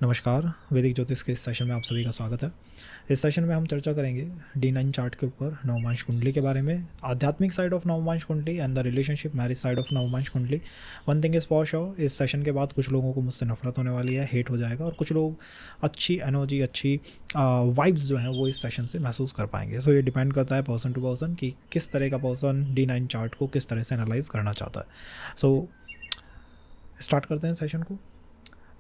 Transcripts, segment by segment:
नमस्कार, वैदिक ज्योतिष के इस सेशन में आप सभी का स्वागत है। इस सेशन में हम चर्चा करेंगे D9 चार्ट के ऊपर नवमांश कुंडली के बारे में, आध्यात्मिक side of Navamansh kundli and the relationship marriage side of Navamansh kundli. One thing is for sure, इस सेशन के बाद कुछ लोगों को मुझसे नफरत होने वाली है, हेट हो जाएगा, और कुछ लोग अच्छी एनर्जी, अच्छी वाइब्स जो हैं वो इस सेशन से महसूस कर पाएंगे। सो ये डिपेंड करता है पर्सन टू पर्सन कि किस तरह का पर्सन D9 चार्ट को किस तरह से एनालाइज करना चाहता है। सो स्टार्ट करते हैं सेशन को।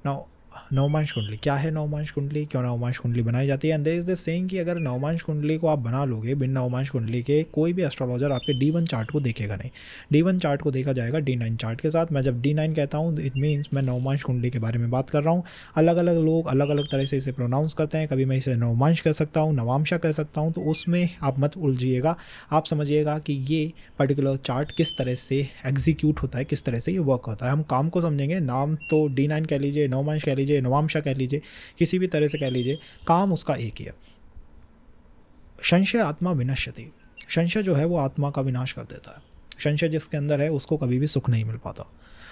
नाउ नवमांश कुंडली क्या है? नवमांश कुंडली क्यों नवमांश कुंडली बनाई जाती है? And there is this saying कि अगर नवमांश कुंडली को आप बना लोगे बिन नवमांश कुंडली के, कोई भी एस्ट्रोलॉजर आपके D1 चार्ट को देखेगा नहीं। D1 चार्ट को देखा जाएगा D9 चार्ट के साथ। मैं जब D9 कहता हूँ इट मीन्स मैं नवमांश कुंडली के बारे में बात कर रहा हूँ। अलग अलग लोग अलग अलग तरह से इसे प्रोनाउंस करते हैं। कभी मैं इसे नवमांश कह सकता हूँ, नवांशा कह सकता हूँ, तो उसमें आप मत उलझिएगा। आप समझिएगा कि ये पर्टिकुलर चार्ट किस तरह से एग्जीक्यूट होता है, किस तरह से ये वर्क होता है। हम काम को समझेंगे। नाम तो D9 कह लीजिए, नवमांश कह लीजिए, नवांशा कह लीजिए, किसी भी तरह से कह लीजिए, काम उसका एक ही है। संशय आत्मा विनश्यति। संशय जो है वो आत्मा का विनाश कर देता है। संशय जिसके अंदर है उसको कभी भी सुख नहीं मिल पाता।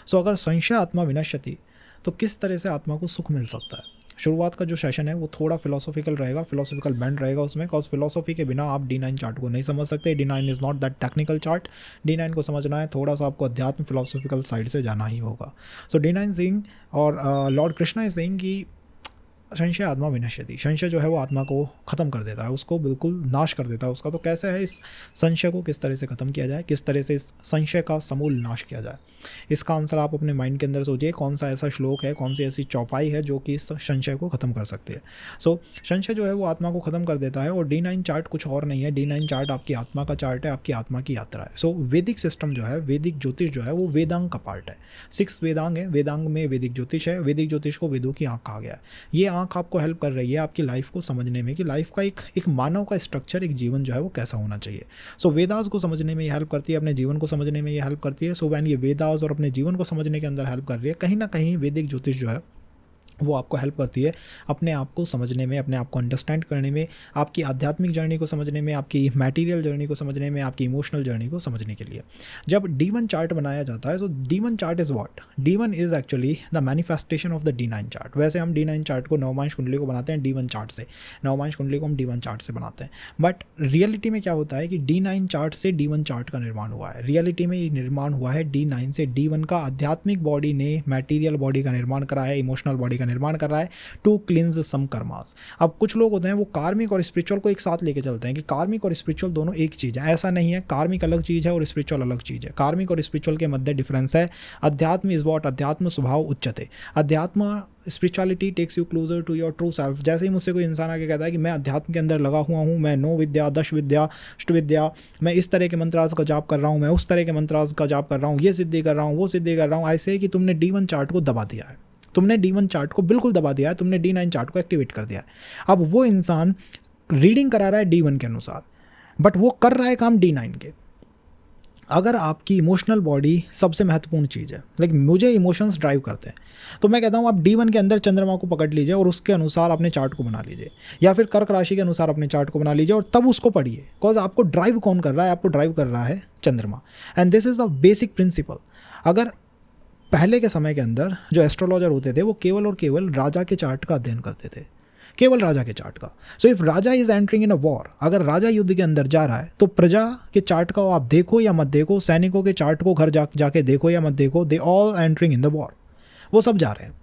सो अगर संशय आत्मा विनश्यति, तो किस तरह से आत्मा को सुख मिल सकता है? शुरुआत का जो सेशन है वो थोड़ा फिलोसॉफिकल रहेगा, फिलोसॉफिकल बैंड रहेगा उसमें, बिकॉज फिलोसॉफी के बिना आप D9 चार्ट को नहीं समझ सकते। D9 is not that technical chart. D9 को समझना है थोड़ा सा आपको अध्यात्म फिलोसॉफिकल साइड से जाना ही होगा। सो D9 सिंह और लॉर्ड कृष्णा इज सेइंग कि संशय आत्मा विनश्यति, संशय जो है वो आत्मा को ख़त्म कर देता है, उसको बिल्कुल नाश कर देता है उसका। तो कैसे है इस संशय को किस तरह से ख़त्म किया जाए, किस तरह से इस संशय का समूल नाश किया जाए, इसका आंसर आप अपने माइंड के अंदर सोचिए। कौन सा ऐसा श्लोक है, कौन सी ऐसी चौपाई है जो कि इस संशय को ख़त्म कर सकती है। सो संशय जो है वो आत्मा को ख़त्म कर देता है। और D9 चार्ट कुछ और नहीं है। D9 चार्ट आपकी आत्मा का चार्ट है, आपकी आत्मा की यात्रा है। सो वैदिक सिस्टम जो है, वैदिक ज्योतिष जो है वो वेदांग का पार्ट है। 6 वेदांग है, वेदांग में वैदिक ज्योतिष है। वैदिक ज्योतिष को वेदों की आँख कहा गया है। ये आँख आपको हेल्प कर रही है आपकी लाइफ को समझने में कि लाइफ का एक मानव का स्ट्रक्चर, एक जीवन जो है वो कैसा होना चाहिए। सो वेदास को समझने में ये हेल्प करती है, अपने जीवन को समझने में ये हेल्प करती है। सो वैन ये वेदास और अपने जीवन को समझने के अंदर हेल्प कर रही है, कहीं ना कहीं वैदिक ज्योतिष जो है वो आपको हेल्प करती है अपने आप को समझने में, अपने आप को अंडरस्टैंड करने में, आपकी आध्यात्मिक जर्नी को समझने में, आपकी मटेरियल जर्नी को समझने में, आपकी इमोशनल जर्नी को समझने के लिए। जब D1 चार्ट बनाया जाता है, तो D1 chart is what? D1 is actually the manifestation of the D9 chart. वैसे हम D9 चार्ट को, नवमांश कुंडली को बनाते हैं D1 चार्ट से, नवमांश कुंडली को हम D1 चार्ट से बनाते हैं। बट रियलिटी में क्या होता है कि D9 चार्ट से D1 चार्ट का निर्माण हुआ है। रियलिटी में ये निर्माण हुआ है D9 से D1 का। आध्यात्मिक बॉडी ने मैटीरियल बॉडी का निर्माण करा है, इमोशनल बॉडी का निर्माण कर रहा है टू क्लींस सम कर्मास। अब कुछ लोग होते हैं वो कार्मिक और स्पिरिचुअल को एक साथ लेके चलते हैं कि कार्मिक और स्पिरिचुअल दोनों एक चीज़ है। ऐसा नहीं है, कार्मिक अलग चीज़ है और स्पिरिचुअल अलग चीज़ है। कार्मिक और स्पिरिचुअल के मध्य डिफरेंस है। अध्यात्म इज वॉट? अध्यात्म स्वभाव उच्चते। अध्यात्म, spirituality takes you closer to your true self. जैसे ही मुझसे कोई इंसान आके कहता है कि मैं अध्यात्म के अंदर लगा हुआ हूँ, मैं 9 विद्या, 10 विद्या, अष्ट विद्या, मैं इस तरह के मंत्रास का जाप कर रहा हूँ, मैं उस तरह के मंत्रास का जाप कर रहा हूँ, ये सिद्धि कर रहा हूँ, वो सिद्धि कर रहा हूँ, ऐसे कि तुमने D1 चार्ट को दबा दिया है। तुमने D1 चार्ट को बिल्कुल दबा दिया है, तुमने D9 चार्ट को एक्टिवेट कर दिया है। अब वो इंसान रीडिंग करा रहा है D1 के अनुसार, बट वो कर रहा है काम D9 के। अगर आपकी इमोशनल बॉडी सबसे महत्वपूर्ण चीज़ है, लेकिन मुझे इमोशंस ड्राइव करते हैं, तो मैं कहता हूँ आप D1 के अंदर चंद्रमा को पकड़ लीजिए और उसके अनुसार अपने चार्ट को बना लीजिए, या फिर कर्क राशि के अनुसार अपने चार्ट को बना लीजिए और तब उसको पढ़िए। बिकॉज आपको ड्राइव कौन कर रहा है? आपको ड्राइव कर रहा है चंद्रमा। And this is the basic principle. अगर पहले के समय के अंदर जो एस्ट्रोलॉजर होते थे वो केवल और केवल राजा के चार्ट का अध्ययन करते थे, केवल राजा के चार्ट का। So if Raja is entering in a war, अगर राजा युद्ध के अंदर जा रहा है तो प्रजा के चार्ट का आप देखो या मत देखो, सैनिकों के चार्ट को घर जाके देखो या मत देखो, they all entering in the war, वो सब जा रहे हैं।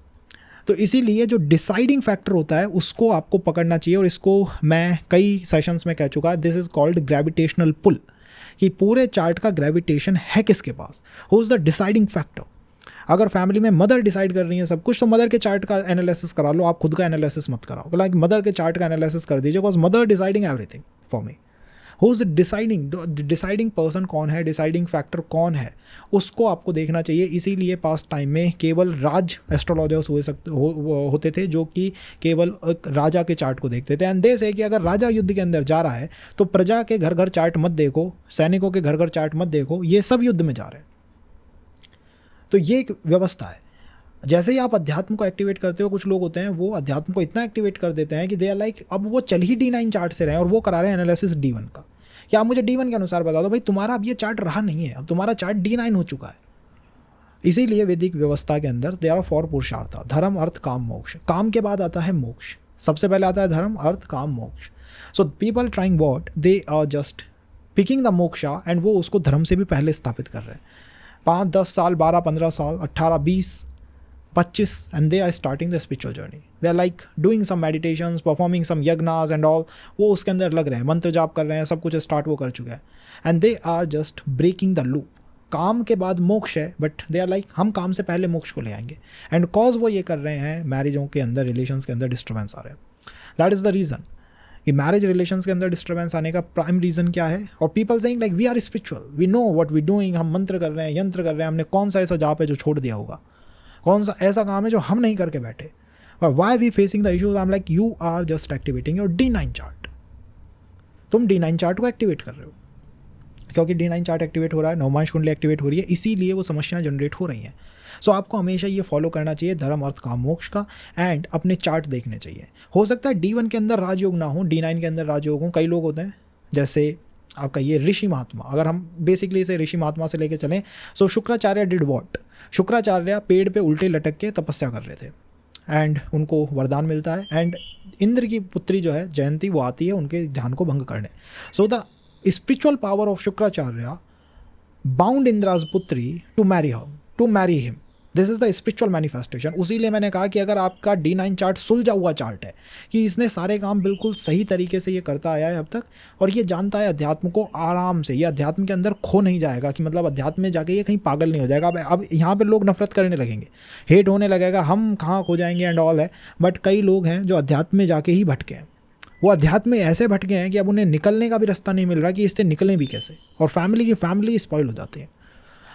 तो इसीलिए जो डिसाइडिंग फैक्टर होता है उसको आपको पकड़ना चाहिए। और इसको मैं कई सेशंस में कह चुका है, this is called gravitational pull, कि पूरे चार्ट का ग्रेविटेशन है किसके पास, who is the deciding factor. अगर फैमिली में मदर डिसाइड कर रही है सब कुछ, तो मदर के चार्ट का एनालिसिस करा लो, आप खुद का एनालिसिस मत कराओ। लाइक मदर के चार्ट का एनालिसिस कर दीजिए, because mother deciding everything for me. Who is deciding person कौन है, डिसाइडिंग फैक्टर कौन है, उसको आपको देखना चाहिए। इसीलिए पास्ट टाइम में केवल राज एस्ट्रोलॉजर्स होते थे जो कि केवल एक राजा के चार्ट को देखते थे। एंड देश है कि अगर राजा युद्ध के अंदर जा रहा है तो प्रजा के घर घर चार्ट मत देखो, सैनिकों के घर घर चार्ट मत देखो, ये सब युद्ध में जा रहे हैं। तो ये एक व्यवस्था है। जैसे ही आप अध्यात्म को एक्टिवेट करते हो, कुछ लोग होते हैं वो अध्यात्म को इतना एक्टिवेट कर देते हैं कि दे आर लाइक, अब वो चल ही D9 चार्ट से रहे हैं और वो करा रहे हैं एनालिसिस D1 का। क्या आप मुझे D1 के अनुसार बता दो? भाई तुम्हारा अब ये चार्ट रहा नहीं है, अब तुम्हारा चार्ट D9 हो चुका है। इसीलिए वैदिक व्यवस्था के अंदर देयर आर 4 पुरुषार्थ, धर्म अर्थ काम मोक्ष। काम के बाद आता है मोक्ष, सबसे पहले आता है धर्म अर्थ काम मोक्ष। So people trying what, they are just picking the moksha and वो उसको धर्म से भी पहले स्थापित कर रहे हैं। 5, 10 साल, 12, 15 साल, 18, 20, 25 and they are starting the spiritual journey. They are like doing some meditations, performing some yajnas and all, वो उसके अंदर लग रहे हैं, मंत्र जाप कर रहे हैं, सब कुछ स्टार्ट वो कर चुके हैं and they are just breaking the loop. काम के बाद मोक्ष है बट दे आर लाइक हम काम से पहले मोक्ष को ले आएंगे एंड कॉज वो ये कर रहे हैं, मैरिजों के अंदर, रिलेशंस के अंदर डिस्टर्बेंस आ रहे हैं। दैट इज़ द रीज़न कि मैरिज रिलेशंस के अंदर डिस्टर्बेंस आने का प्राइम रीज़न क्या है। और people saying like we are spiritual, we know what we doing, हम मंत्र कर रहे हैं, यंत्र कर रहे हैं, हमने कौन सा ऐसा जाप है जो छोड़ दिया होगा, कौन सा ऐसा काम है जो हम नहीं करके बैठे। और why we facing the issues, I am like you are just activating your D9 chart. तुम D9 चार्ट को एक्टिवेट कर रहे हो, क्योंकि D9 चार्ट एक्टिवेट हो रहा है, नवमांश कुंडली एक्टिवेट हो रही है, इसीलिए वो समस्याएं जनरेट हो रही हैं। सो आपको हमेशा ये फॉलो करना चाहिए धर्म अर्थ काम मोक्ष का एंड अपने चार्ट देखने चाहिए। हो सकता है D1 के अंदर राजयोग ना हो, D9 के अंदर राजयोग हो। कई लोग होते हैं जैसे आपका ये ऋषि महात्मा, अगर हम बेसिकली इसे ऋषि महात्मा से लेके चलें, सो शुक्राचार्य डिड वॉट, शुक्राचार्य पेड़ पे उल्टे लटक के तपस्या कर रहे थे एंड उनको वरदान मिलता है एंड इंद्र की पुत्री जो है जयंती वो आती है उनके ध्यान को भंग करने। So the spiritual power of Shukracharya bound Indra's putri to marry him. This is the spiritual manifestation. उसीलिए मैंने कहा कि अगर आपका D9 चार्ट सुलझा हुआ चार्ट है कि इसने सारे काम बिल्कुल सही तरीके से ये करता आया है अब तक और ये जानता है अध्यात्म को आराम से, ये अध्यात्म के अंदर खो नहीं जाएगा कि मतलब अध्यात्म में जाके ये कहीं पागल नहीं हो जाएगा। अब यहाँ पे लोग नफरत करने लगेंगे, हेट होने लगेगा, हम कहाँ खो जाएंगे एंड ऑल है। बट कई लोग हैं जो अध्यात्म में जाके ही भटके हैं, वो अध्यात्म में ऐसे भटके हैं कि अब उन्हें निकलने का भी रास्ता नहीं मिल रहा कि इससे निकलें भी कैसे, और फैमिली स्पॉइल हो जाती है।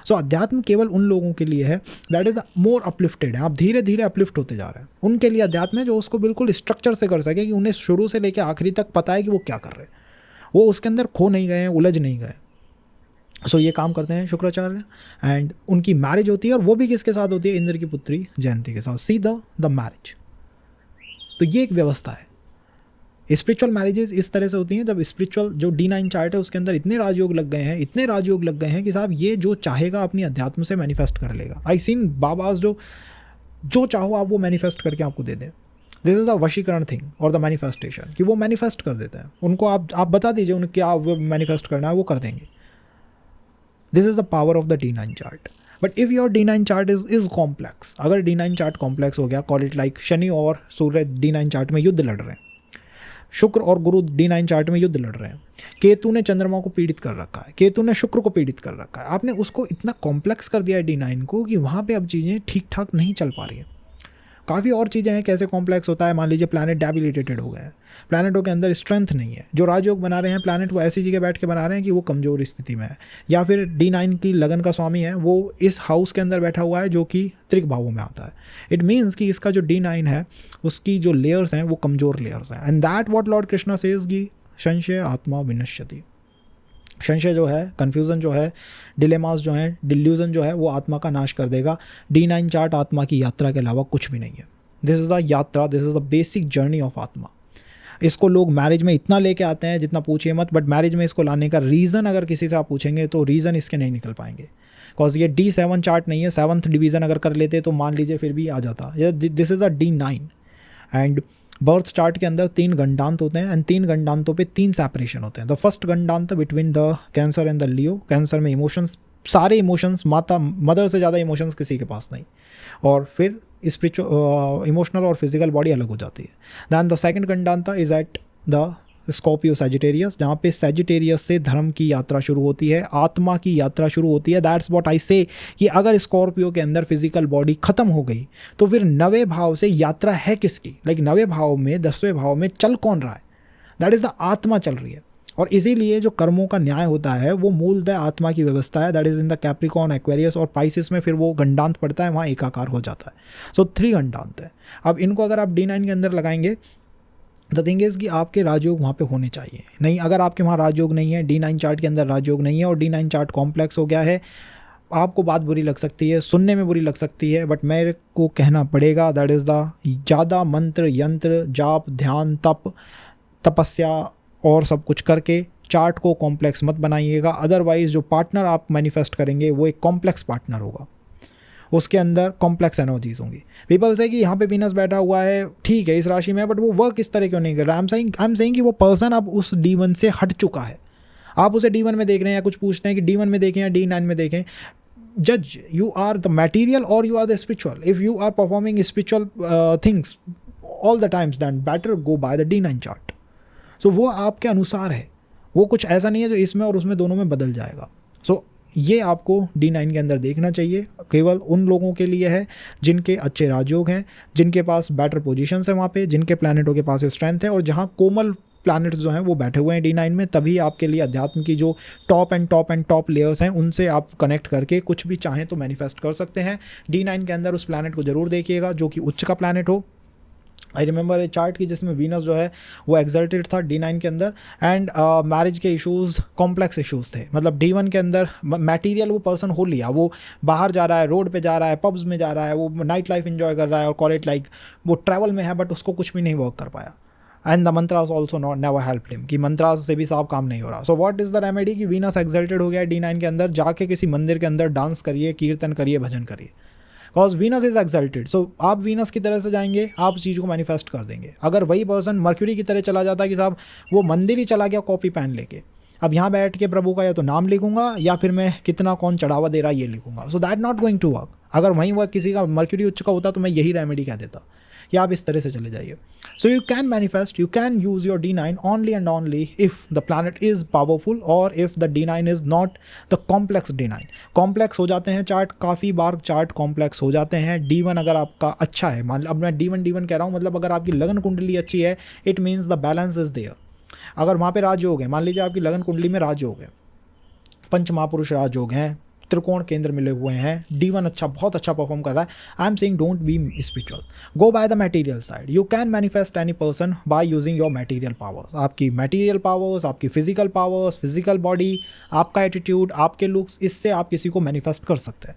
सो अध्यात्म केवल उन लोगों के लिए है that is the more uplifted है, आप धीरे धीरे अपलिफ्ट होते जा रहे हैं, उनके लिए अध्यात्म है जो उसको बिल्कुल स्ट्रक्चर से कर सके कि उन्हें शुरू से लेकर आखिरी तक पता है कि वो क्या कर रहे हैं, वो उसके अंदर खो नहीं गए हैं, उलझ नहीं गए। सो ये काम करते हैं शुक्राचार्य एंड उनकी मैरिज होती है और वो भी किसके साथ होती है, इंद्र की पुत्री जयंती के साथ, सी द मैरिज। तो ये एक व्यवस्था है। स्पिरिचुअल मैरिजेस इस तरह से होती हैं जब स्पिरिचुअल जो D9 चार्ट है उसके अंदर इतने राजयोग लग गए हैं कि साहब ये जो चाहेगा अपनी अध्यात्म से मैनिफेस्ट कर लेगा। आई सीन बाबाज जो चाहो आप वो मैनिफेस्ट करके आपको दे दें। दिस इज़ द वशीकरण थिंग और द मैनिफेस्टेशन कि वो मैनिफेस्ट कर देते हैं। उनको आप बता दीजिए उन्हें क्या मैनिफेस्ट करना है, वो कर देंगे। This is the power of the D9 chart. But if your D9 chart is complex, अगर D9 चार्ट कॉम्प्लेक्स हो गया, कॉल इट लाइक शनि और सूर्य D9 चार्ट में युद्ध लड़ रहे हैं, शुक्र और गुरु D9 चार्ट में युद्ध लड़ रहे हैं, केतु ने चंद्रमा को पीड़ित कर रखा है, केतु ने शुक्र को पीड़ित कर रखा है, आपने उसको इतना कॉम्प्लेक्स कर दिया है D9 को कि वहाँ पे अब चीज़ें ठीक ठाक नहीं चल पा रही हैं। काफ़ी और चीज़ें हैं कैसे कॉम्प्लेक्स होता है। मान लीजिए प्लैनेट डेबिलिटेटेड हो गए हैं, प्लैनेटों के अंदर स्ट्रेंथ नहीं है, जो राजयोग बना रहे हैं प्लैनेट वो ऐसी जगह बैठ के बना रहे हैं कि वो कमज़ोर स्थिति में है, या फिर D9 की लगन का स्वामी है वो इस हाउस के अंदर बैठा हुआ है जो कि त्रिक भावों में आता है। इट मीन्स कि इसका जो D9 है उसकी जो लेयर्स हैं वो कमज़ोर लेयर्स हैं। And that what Lord Krishna says की संशय आत्मा विनश्यति। संशय जो है, कन्फ्यूज़न जो है, डिलेमास जो है, डिल्यूजन जो है, वो आत्मा का नाश कर देगा। D9 चार्ट आत्मा की यात्रा के अलावा कुछ भी नहीं है। दिस इज़ द यात्रा, this is the basic journey of आत्मा। इसको लोग मैरिज में इतना लेके आते हैं जितना पूछिए मत, बट मैरिज में इसको लाने का रीज़न अगर किसी से आप पूछेंगे तो रीज़न इसके नहीं निकल पाएंगे। बिकॉज ये D7 चार्ट नहीं है, 7th डिवीज़न अगर कर लेते तो मान लीजिए फिर भी आ जाता। This is a D9 and birth chart के अंदर 3 गंडांत होते हैं एंड 3 गंडांतों पे 3 सेपरेशन होते हैं। The first gandant between the Cancer and the Leo. Cancer में इमोशंस, सारे इमोशंस, मदर से ज़्यादा इमोशंस किसी के पास नहीं, और फिर स्पिरिचुअल इमोशनल और फिजिकल बॉडी अलग हो जाती है। Then the second gandanta is at the Scorpio Sagittarius, जहाँ पे सैजिटेरियस से धर्म की यात्रा शुरू होती है, आत्मा की यात्रा शुरू होती है। दैट्स व्हाट आई से कि अगर स्कॉर्पियो के अंदर फिजिकल बॉडी खत्म हो गई तो फिर 9वें भाव से यात्रा है किसकी, लाइक 9वें भाव में 10वें भाव में चल कौन रहा है, दैट इज़ द आत्मा चल रही है। और इसीलिए जो कर्मों का न्याय होता है वो मूलतः आत्मा की व्यवस्था है, that is in the Capricorn, Aquarius और पाइसिस में फिर वो गंडांत पड़ता है, वहाँ एकाकार हो जाता है। सो 3 गंडांत है। अब इनको अगर आप D9 के अंदर लगाएंगे, द थिंग इज़ कि आपके राजयोग वहाँ पे होने चाहिए। नहीं, अगर आपके वहाँ राजयोग नहीं है, D9 चार्ट के अंदर राजयोग नहीं है और D9 चार्ट कॉम्प्लेक्स हो गया है, आपको बात बुरी लग सकती है, सुनने में बुरी लग सकती है, बट मेरे को कहना पड़ेगा दैट इज़ द ज़्यादा मंत्र यंत्र जाप ध्यान तप तपस्या और सब कुछ करके चार्ट को कॉम्प्लेक्स मत बनाइएगा। अदरवाइज़ जो पार्टनर आप मैनिफेस्ट करेंगे वो एक कॉम्प्लेक्स पार्टनर होगा। उसके अंदर कॉम्प्लेक्स एनर्जीज होंगी। पीपल से कि यहाँ पे वीनस बैठा हुआ है, ठीक है इस राशि में, बट वो वर्क इस तरह क्यों नहीं कर रहा। आई एम सेइंग कि वो पर्सन अब उस D1 से हट चुका है। आप उसे D1 में देख रहे हैं या कुछ पूछते हैं कि D1 में देखें या D9 में देखें, जज यू आर द मटेरियल और you are the spiritual. If you are performing spiritual things all the times then better go by the D9 chart. So वो आपके अनुसार है, वो कुछ ऐसा नहीं है जो इसमें और उसमें दोनों में बदल जाएगा। सो ये आपको D9 के अंदर देखना चाहिए। केवल उन लोगों के लिए है जिनके अच्छे राजयोग हैं, जिनके पास बेटर पोजीशंस है वहाँ पे, जिनके प्लैनेटों के पास स्ट्रेंथ है और जहाँ कोमल प्लैनेट्स जो हैं वो बैठे हुए हैं D9 में। तभी आपके लिए अध्यात्म की जो टॉप एंड टॉप लेयर्स हैं उनसे आप कनेक्ट करके कुछ भी चाहें तो मैनिफेस्ट कर सकते हैं। D9 के अंदर उस प्लैनेट को जरूर देखिएगा जो कि उच्च का प्लैनेट हो। आई रिमेंबर ए चार्ट की जिसमें वीनस जो है वो एक्सल्टेड था D9 के अंदर, एंड मैरिज के इश्यूज़ कॉम्प्लेक्स इश्यूज़ थे। मतलब D1 के अंदर मटेरियल वो पर्सन हो लिया, वो बाहर जा रहा है, रोड पे जा रहा है, पब्स में जा रहा है, वो नाइट लाइफ एंजॉय कर रहा है और कॉलेज लाइक वो ट्रैवल में है, बट उसको कुछ भी नहीं वर्क कर पाया। And the mantras also not never help him, कि मंत्रास से भी साफ काम नहीं हो रहा। So what is the remedy कि वीनस एक्सल्टेड हो गया D9 के अंदर, जाके किसी मंदिर के अंदर डांस करिए, कीर्तन करिए, भजन करिए, बिकॉज वीनस इज एक्सल्टेड। सो आप वीनस की तरह से जाएंगे, आप चीज़ को मैनिफेस्ट कर देंगे। अगर वही पर्सन मर्क्यूरी की तरह चला जाता है कि साहब वो मंदिर ही चला गया कॉपी पेन लेके, अब यहाँ बैठ के प्रभु का या तो नाम लिखूंगा या फिर मैं कितना कौन चढ़ावा दे रहा है ये लिखूंगा, so that not going to work. अगर वहीं वह किसी का मर्क्यूरी उच्च का होता तो मैं यही रेमेडी कह देता कि आप इस तरह से चले जाइए। So you can manifest, you can use your D9 only and only if the planet is powerful और if the D9 is not the complex D9। Complex हो जाते हैं चार्ट, काफ़ी बार चार्ट कॉम्प्लेक्स हो जाते हैं। D1 अगर आपका अच्छा है, मान अब मैं D1 कह रहा हूँ, मतलब अगर आपकी लगन कुंडली अच्छी है, it means the balance is there. अगर वहाँ पे राजयोग है, मान लीजिए आपकी लगन कुंडली में राजयोग है, पंच महापुरुष राजयोग हैं, त्रिकोण केंद्र मिले हुए हैं, D1 अच्छा, बहुत अच्छा परफॉर्म कर रहा है, I am saying don't be spiritual, go by the material side. You can manifest any person by using your material powers. आपकी मटेरियल पावर्स, आपकी फिजिकल पावर्स, फिजिकल बॉडी, आपका एटीट्यूड, आपके लुक्स, इससे आप किसी को मैनिफेस्ट कर सकते हैं।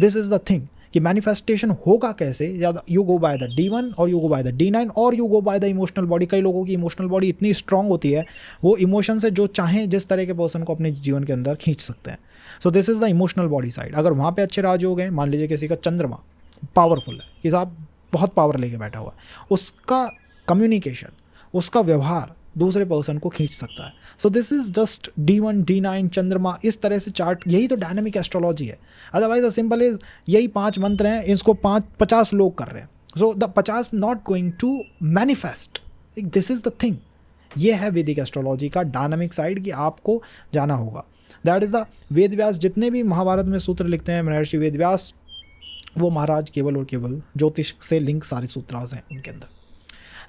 दिस इज़ द थिंग कि मैनिफेस्टेशन होगा कैसे, या you go by the D1 और you go by the D9 और you go by the emotional body. कई लोगों की इमोशनल बॉडी इतनी स्ट्रांग होती है, वो इमोशन से जो चाहें जिस तरह के पर्सन को अपने जीवन के अंदर खींच सकते हैं। सो this is the emotional body side. अगर वहाँ पे अच्छे राजयोग हैं, मान लीजिए किसी का चंद्रमा पावरफुल है, कि साहब बहुत पावर लेके बैठा हुआ है, उसका कम्युनिकेशन, उसका व्यवहार दूसरे पर्सन को खींच सकता है। So this is just D1 D9 चंद्रमा, इस तरह से चार्ट, यही तो डायनामिक एस्ट्रोलॉजी है। अदरवाइज सिंपल इज यही 5 मंत्र हैं, इसको 50 लोग कर रहे हैं। So the 50 not going to manifest. This is the thing. ये है वैदिक एस्ट्रोलॉजी का डायनामिक साइड कि आपको जाना होगा। That is the Ved Vyas, जितने भी महाभारत में सूत्र लिखते हैं महर्षि वेद व्यास, वो महाराज केवल और केवल ज्योतिष से लिंक सारे सूत्रास हैं उनके अंदर।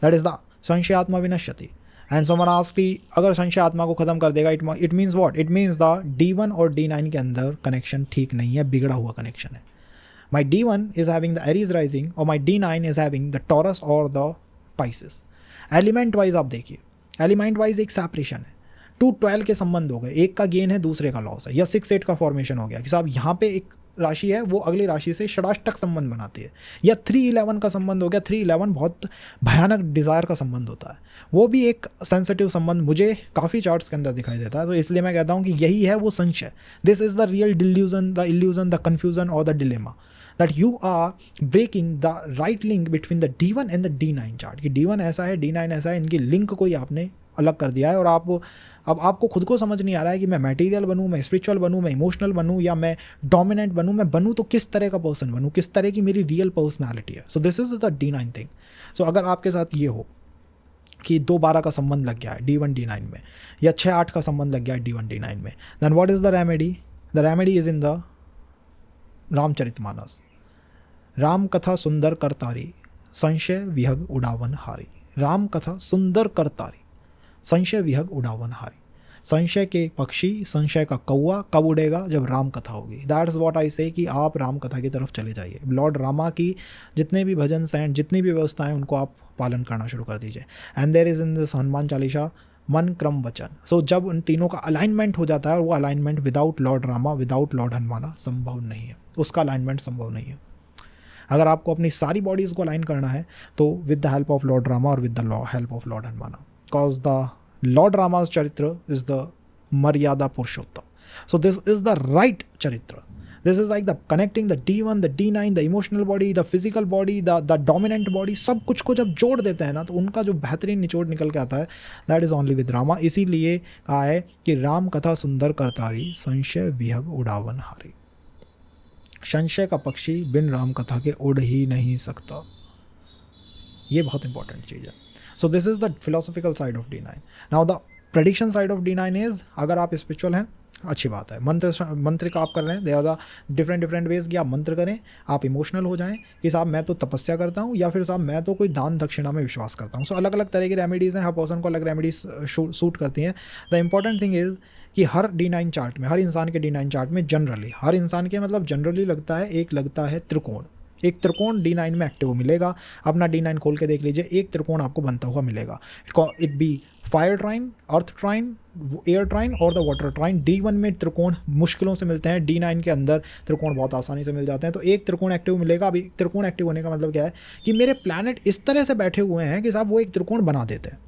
दैट इज़ द संशयात्मा विनश्यति। एंड समवन आस्क्ड कि अगर संशय आत्मा को ख़त्म कर देगा, it means what? It means the D1 और D9 के अंदर कनेक्शन ठीक नहीं है, बिगड़ा हुआ कनेक्शन है। माई D1 is having the Aries rising और माई D9 is having the taurus और द पाइसेस। एलिमेंट वाइज आप देखिए, एलिमेंट वाइज एक सेपरेशन है, 2-12 के संबंध हो गए, एक का गेन है दूसरे का लॉस है, या 6-8 का फॉर्मेशन हो गया कि साहब यहाँ पे एक राशि है वो अगली राशि से षडाष्टक संबंध बनाती है, या 3-11 का संबंध हो गया। 3-11 बहुत भयानक डिज़ायर का संबंध होता है, वो भी एक सेंसिटिव संबंध मुझे काफ़ी चार्ट्स के अंदर दिखाई देता है। तो इसलिए मैं कहता हूँ कि यही है वो संशय। This is the real delusion, the illusion, the confusion और the dilemma, that you are breaking the right link between the D1 and the D9 chart, कि D1 ऐसा है, D9 ऐसा है, इनकी लिंक को ही आपने अलग कर दिया है। और अब आपको खुद को समझ नहीं आ रहा है कि मैं मटेरियल बनूँ, मैं स्पिरिचुअल बनूँ, मैं इमोशनल बनूँ, या मैं डोमिनेंट बनूँ। मैं बनूँ तो किस तरह का पर्सन बनूँ, किस तरह की मेरी रियल पर्सनैलिटी है। So this is the D9 thing. So अगर आपके साथ ये हो कि 2-12 का संबंध लग गया है D1 D9 में, या 6-8 का संबंध लग गया है D1 D9 में, then what is the remedy? The remedy is in the Ramcharitmanas. राम कथा सुंदर करतारी, संशय विहग उड़ावन हारी। राम कथा सुंदर करतारी, संशय विहग उड़ावन हारी। संशय के पक्षी, संशय का कौवा कब उड़ेगा? जब राम कथा होगी। दैट्स व्हाट आई से कि आप राम कथा की तरफ चले जाइए। लॉर्ड रामा की जितने भी भजन हैं, जितनी भी व्यवस्थाएं, उनको आप पालन करना शुरू कर दीजिए। And there is in this Hanuman Chalisa मन क्रम वचन। सो जब उन तीनों का अलाइनमेंट हो जाता है, और वो alignment without lord Rama, without lord Hanumana संभव नहीं है, उसका अलाइनमेंट संभव नहीं है। अगर आपको अपनी सारी बॉडीज़ को अलाइन करना है तो with the help of lord Rama और with the help of lord Hanumana, because the lord Rama's चरित्र इज द मर्यादा पुरुषोत्तम। So this is the right चरित्र, this is like the connecting the D1, the D9, the emotional body, the physical body, the dominant body, सब कुछ को जब जोड़ देते हैं ना तो उनका जो बेहतरीन निचोड़ निकल के आता है, that is only with Rama. इसीलिए कहा है कि राम कथा सुंदर करतारी, संशय विहग उड़ावन हारी। संशय का पक्षी बिन राम कथा के उड़ ही नहीं सकता। ये बहुत इंपॉर्टेंट चीज़ है। So this is the philosophical side of D9। Now the prediction side of D9 is, अगर आप स्पिरिचुअल हैं अच्छी बात है, मंत्र का आप कर रहे हैं, there are the different ways कि आप मंत्र करें, आप इमोशनल हो जाएं कि साहब मैं तो तपस्या करता हूं, या फिर साहब मैं तो कोई दान दक्षिणा में विश्वास करता हूं। सो अलग अलग तरह की रेमेडीज़ हैं, हर पर्सन को अलग रेमेडीज सूट करती हैं। द इम्पॉर्टेंट थिंग इज़ कि हर D9 चार्ट में, हर इंसान के D9 चार्ट में जनरली, हर इंसान के मतलब जनरली लगता है, एक लगता है त्रिकोण, एक त्रिकोण D9 में एक्टिव मिलेगा। अपना D9 खोल के देख लीजिए, एक त्रिकोण आपको बनता हुआ मिलेगा। It be fire trine, earth trine, air trine और द वाटर ट्राइन। D1 में त्रिकोण मुश्किलों से मिलते हैं, D9 के अंदर त्रिकोण बहुत आसानी से मिल जाते हैं। तो एक त्रिकोण एक्टिव मिलेगा। अभी त्रिकोण एक्टिव होने का मतलब क्या है कि मेरे प्लैनेट इस तरह से बैठे हुए हैं कि साहब वो एक त्रिकोण बना देते हैं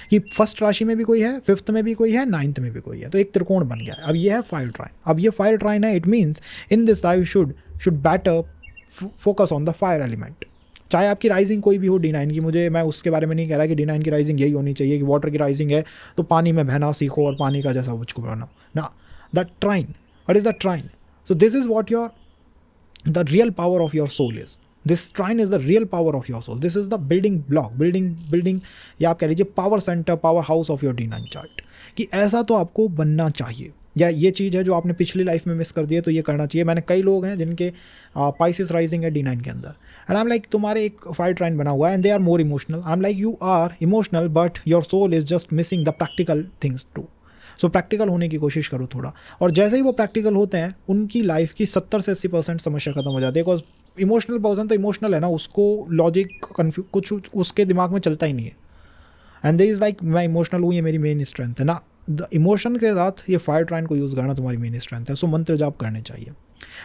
कि फर्स्ट राशि में भी कोई है, फिफ्थ में भी कोई है, नाइन्थ में भी कोई है, तो एक त्रिकोण बन गया है। अब ये है फायर ट्राइन। अब ये फायर ट्राइन है, it means in this I should better focus on the fire element. चाहे आपकी राइजिंग कोई भी हो D9 की, मैं उसके बारे में नहीं कह रहा कि D9 की राइजिंग यही होनी चाहिए कि वाटर की राइजिंग है तो पानी में बहना सीखो और पानी का जैसा मुझको बनो ना। The trine, what is the trine? So this is what your the real power of your soul is. This trine is the real power of your soul. This is the building block, building या आप कह लीजिए power centre, power house of your D9 chart, कि ऐसा तो आपको बनना चाहिए, या ये चीज़ है जो आपने पिछली लाइफ में मिस कर दी है तो ये करना चाहिए। मैंने कई लोग हैं जिनके पाइसेस राइजिंग है D9 के अंदर, एंड आई एम लाइक तुम्हारे एक फायर ट्राइन बना हुआ है and they are more emotional. I am like you are emotional but your soul is just missing the practical things too. So practical होने की कोशिश करो थोड़ा, और जैसे ही वो प्रैक्टिकल होते हैं उनकी लाइफ की 70 से 80% समस्या खत्म हो जाती है। बिकॉज इमोशनल पर्सन तो इमोशनल है ना, उसको लॉजिक कुछ उसके दिमाग में चलता ही नहीं है, एंड दे इज़ लाइक मैं इमोशनल हूँ, ये मेरी मेन स्ट्रेंथ है ना। द इमोशन के साथ ये फायर ट्राइन को यूज़ करना तुम्हारी मेन स्ट्रेंथ है। सो मंत्र जाप करने चाहिए।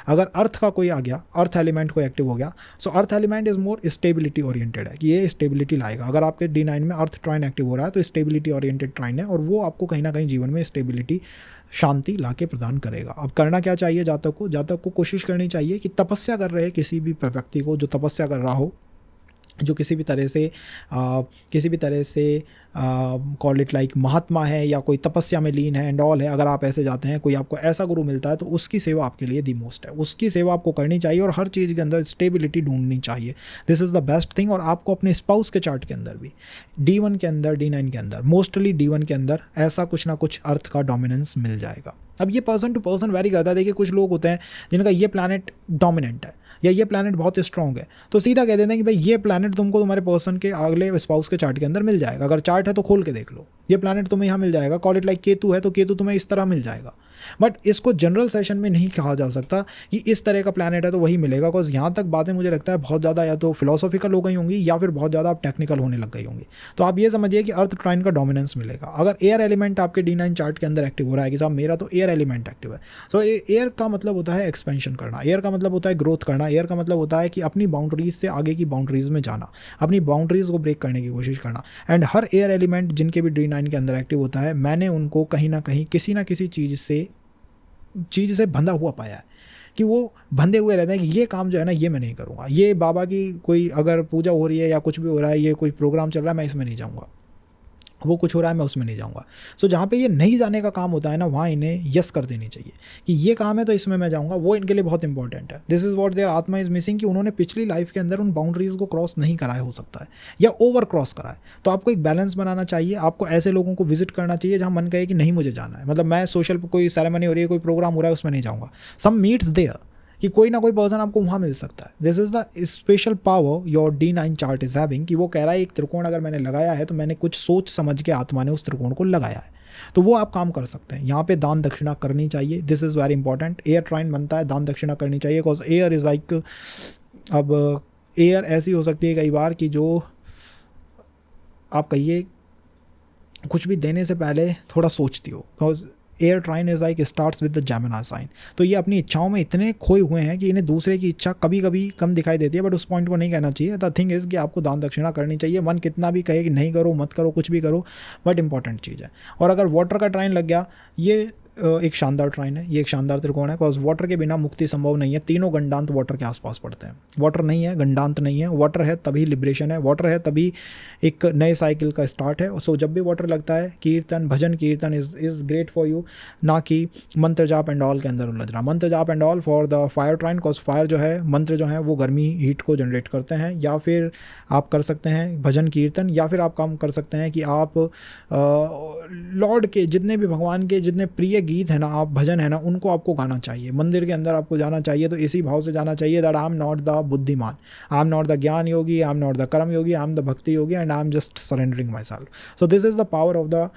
अगर अर्थ का कोई आ गया, अर्थ एलिमेंट कोई एक्टिव हो गया, so earth element is more stability oriented है कि ये स्टेबिलिटी लाएगा। अगर आपके D9 में अर्थ ट्राइन एक्टिव हो रहा है तो स्टेबिलिटी ओरिएंटेड ट्राइन है, और वो आपको कहीं ना कहीं जीवन में स्टेबिलिटी, शांति ला के प्रदान करेगा। अब करना क्या चाहिए? जातक को कोशिश करनी चाहिए कि तपस्या कर रहे किसी भी व्यक्ति को, जो तपस्या कर रहा हो, जो किसी भी तरह से कॉल इट लाइक महात्मा है या कोई तपस्या में लीन है एंड ऑल है, अगर आप ऐसे जाते हैं, कोई आपको ऐसा गुरु मिलता है तो उसकी सेवा आपके लिए दी मोस्ट है। उसकी सेवा आपको करनी चाहिए और हर चीज़ के अंदर स्टेबिलिटी ढूंढनी चाहिए। This is the best thing. और आपको अपने स्पाउस के चार्ट के अंदर भी D1 के अंदर, D9 के अंदर, मोस्टली D1 के अंदर ऐसा कुछ ना कुछ अर्थ का डोमिनेंस मिल जाएगा। अब ये पर्सन टू पर्सन वेरी करता है। देखिए कुछ लोग होते हैं जिनका ये प्लैनेट डोमिनेंट है या ये प्लैनेट बहुत स्ट्रॉन्ग है, तो सीधा कह देते हैं कि भाई ये प्लैनेट तुमको तुम्हारे पर्सन के अगले स्पाउस के चार्ट के अंदर मिल जाएगा। अगर चार्ट है तो खोल के देख लो, ये प्लैनेट तुम्हें यहाँ मिल जाएगा। कॉल इट लाइक केतु है तो केतु तुम्हें इस तरह मिल जाएगा। बट इसको जनरल सेशन में नहीं कहा जा सकता कि इस तरह का प्लैनेट है तो वही मिलेगा, बिकॉज यहाँ तक बातें मुझे लगता है बहुत ज़्यादा या तो फिलोसॉफिकल हो गई होंगी या फिर बहुत ज़्यादा आप टेक्निकल होने लग गई होंगी। तो आप ये समझिए कि अर्थ ट्राइन का डोमिनेंस मिलेगा। अगर एयर एलिमेंट आपके D9 चार्ट के अंदर एक्टिव हो रहा है कि साहब मेरा तो एयर एलिमेंट एक्टिव है, सो एयर का मतलब होता है एक्सपेंशन करना, एयर का मतलब होता है ग्रोथ करना, एयर का मतलब होता है कि अपनी बाउंड्रीज से आगे की बाउंड्रीज में जाना, अपनी बाउंड्रीज को ब्रेक करने की कोशिश करना। एंड हर एयर एलिमेंट जिनके भी D9 के अंदर एक्टिव होता है, मैंने उनको कहीं ना कहीं किसी ना किसी चीज़ से बंधा हुआ पाया है कि वो बंधे हुए रहते हैं कि ये काम जो है ना ये मैं नहीं करूँगा, ये बाबा की कोई अगर पूजा हो रही है या कुछ भी हो रहा है, ये कोई प्रोग्राम चल रहा है, मैं इसमें नहीं जाऊँगा, वो कुछ हो रहा है मैं उसमें नहीं जाऊँगा। सो जहाँ पे ये नहीं जाने का काम होता है ना, वहाँ इन्हें यस कर देनी चाहिए कि ये काम है तो इसमें मैं जाऊँगा। वो इनके लिए बहुत इंपॉर्टेंट है। दिस इज़ व्हाट देयर आत्मा इज़ मिसिंग, कि उन्होंने पिछली लाइफ के अंदर उन बाउंड्रीज़ को क्रॉस नहीं कराया हो सकता है या ओवर क्रॉस कराए। तो आपको एक बैलेंस बनाना चाहिए। आपको ऐसे लोगों को विजिट करना चाहिए जहाँ मन कहे कि नहीं मुझे जाना है, मतलब मैं सोशल कोई सेरेमनी हो रही है, कोई प्रोग्राम हो रहा है, उसमें नहीं जाऊँगा। सम मीट्स देयर कि कोई ना कोई पर्सन आपको वहाँ मिल सकता है। This is the special power your D9 chart is having, कि वो कह रहा है एक त्रिकोण अगर मैंने लगाया है तो मैंने कुछ सोच समझ के आत्मा ने उस त्रिकोण को लगाया है, तो वो आप काम कर सकते हैं। यहाँ पे दान दक्षिणा करनी चाहिए। This is very important. Air trine बनता है, दान दक्षिणा करनी चाहिए, बिकॉज एयर इज़ लाइक, अब एयर ऐसी हो सकती है कई बार कि जो आप कहिए कुछ भी देने से पहले थोड़ा सोचती हो, because air trine is like starts with the Gemini sign. तो ये अपनी इच्छाओं में इतने खोए हुए हैं कि इन्हें दूसरे की इच्छा कभी कभी कम दिखाई देती है, बट उस पॉइंट को नहीं कहना चाहिए। द थिंग इज़ कि आपको दान दक्षिणा करनी चाहिए। मन कितना भी कहे कि नहीं करो, मत करो, कुछ भी करो, बट इंपॉर्टेंट चीज़ है। और अगर वाटर का ट्राइन लग गया, ये एक शानदार ट्राइन है, ये एक शानदार त्रिकोण है, बिकॉज वाटर के बिना मुक्ति संभव नहीं है। तीनों गंडांत वाटर के आसपास पड़ते हैं। वाटर नहीं है, गंडांत नहीं है, वाटर है तभी लिबरेशन है, वाटर है तभी एक नए साइकिल का स्टार्ट है। सो जब भी वाटर लगता है, कीर्तन भजन कीर्तन इज़ ग्रेट फॉर यू, ना कि मंत्र जाप एंड ऑल के अंदर उलझना। मंत्र जाप and all for the fire trine, because fire जो है, मंत्र जो है वो गर्मी हीट को जनरेट करते हैं। या फिर आप कर सकते हैं भजन कीर्तन, या फिर आप काम कर सकते हैं कि आप लॉर्ड के जितने भी भगवान के जितने प्रिय गीत हैं ना, आप भजन है ना, उनको आपको गाना चाहिए। मंदिर के अंदर आपको जाना चाहिए तो इसी भाव से जाना चाहिए that I am not the बुद्धिमान, आई एम नॉट द ज्ञान योगी, आई एम नॉट द कर्म योगी, आई एम द भक्ति योगी and I am just surrendering myself. So this is the power of the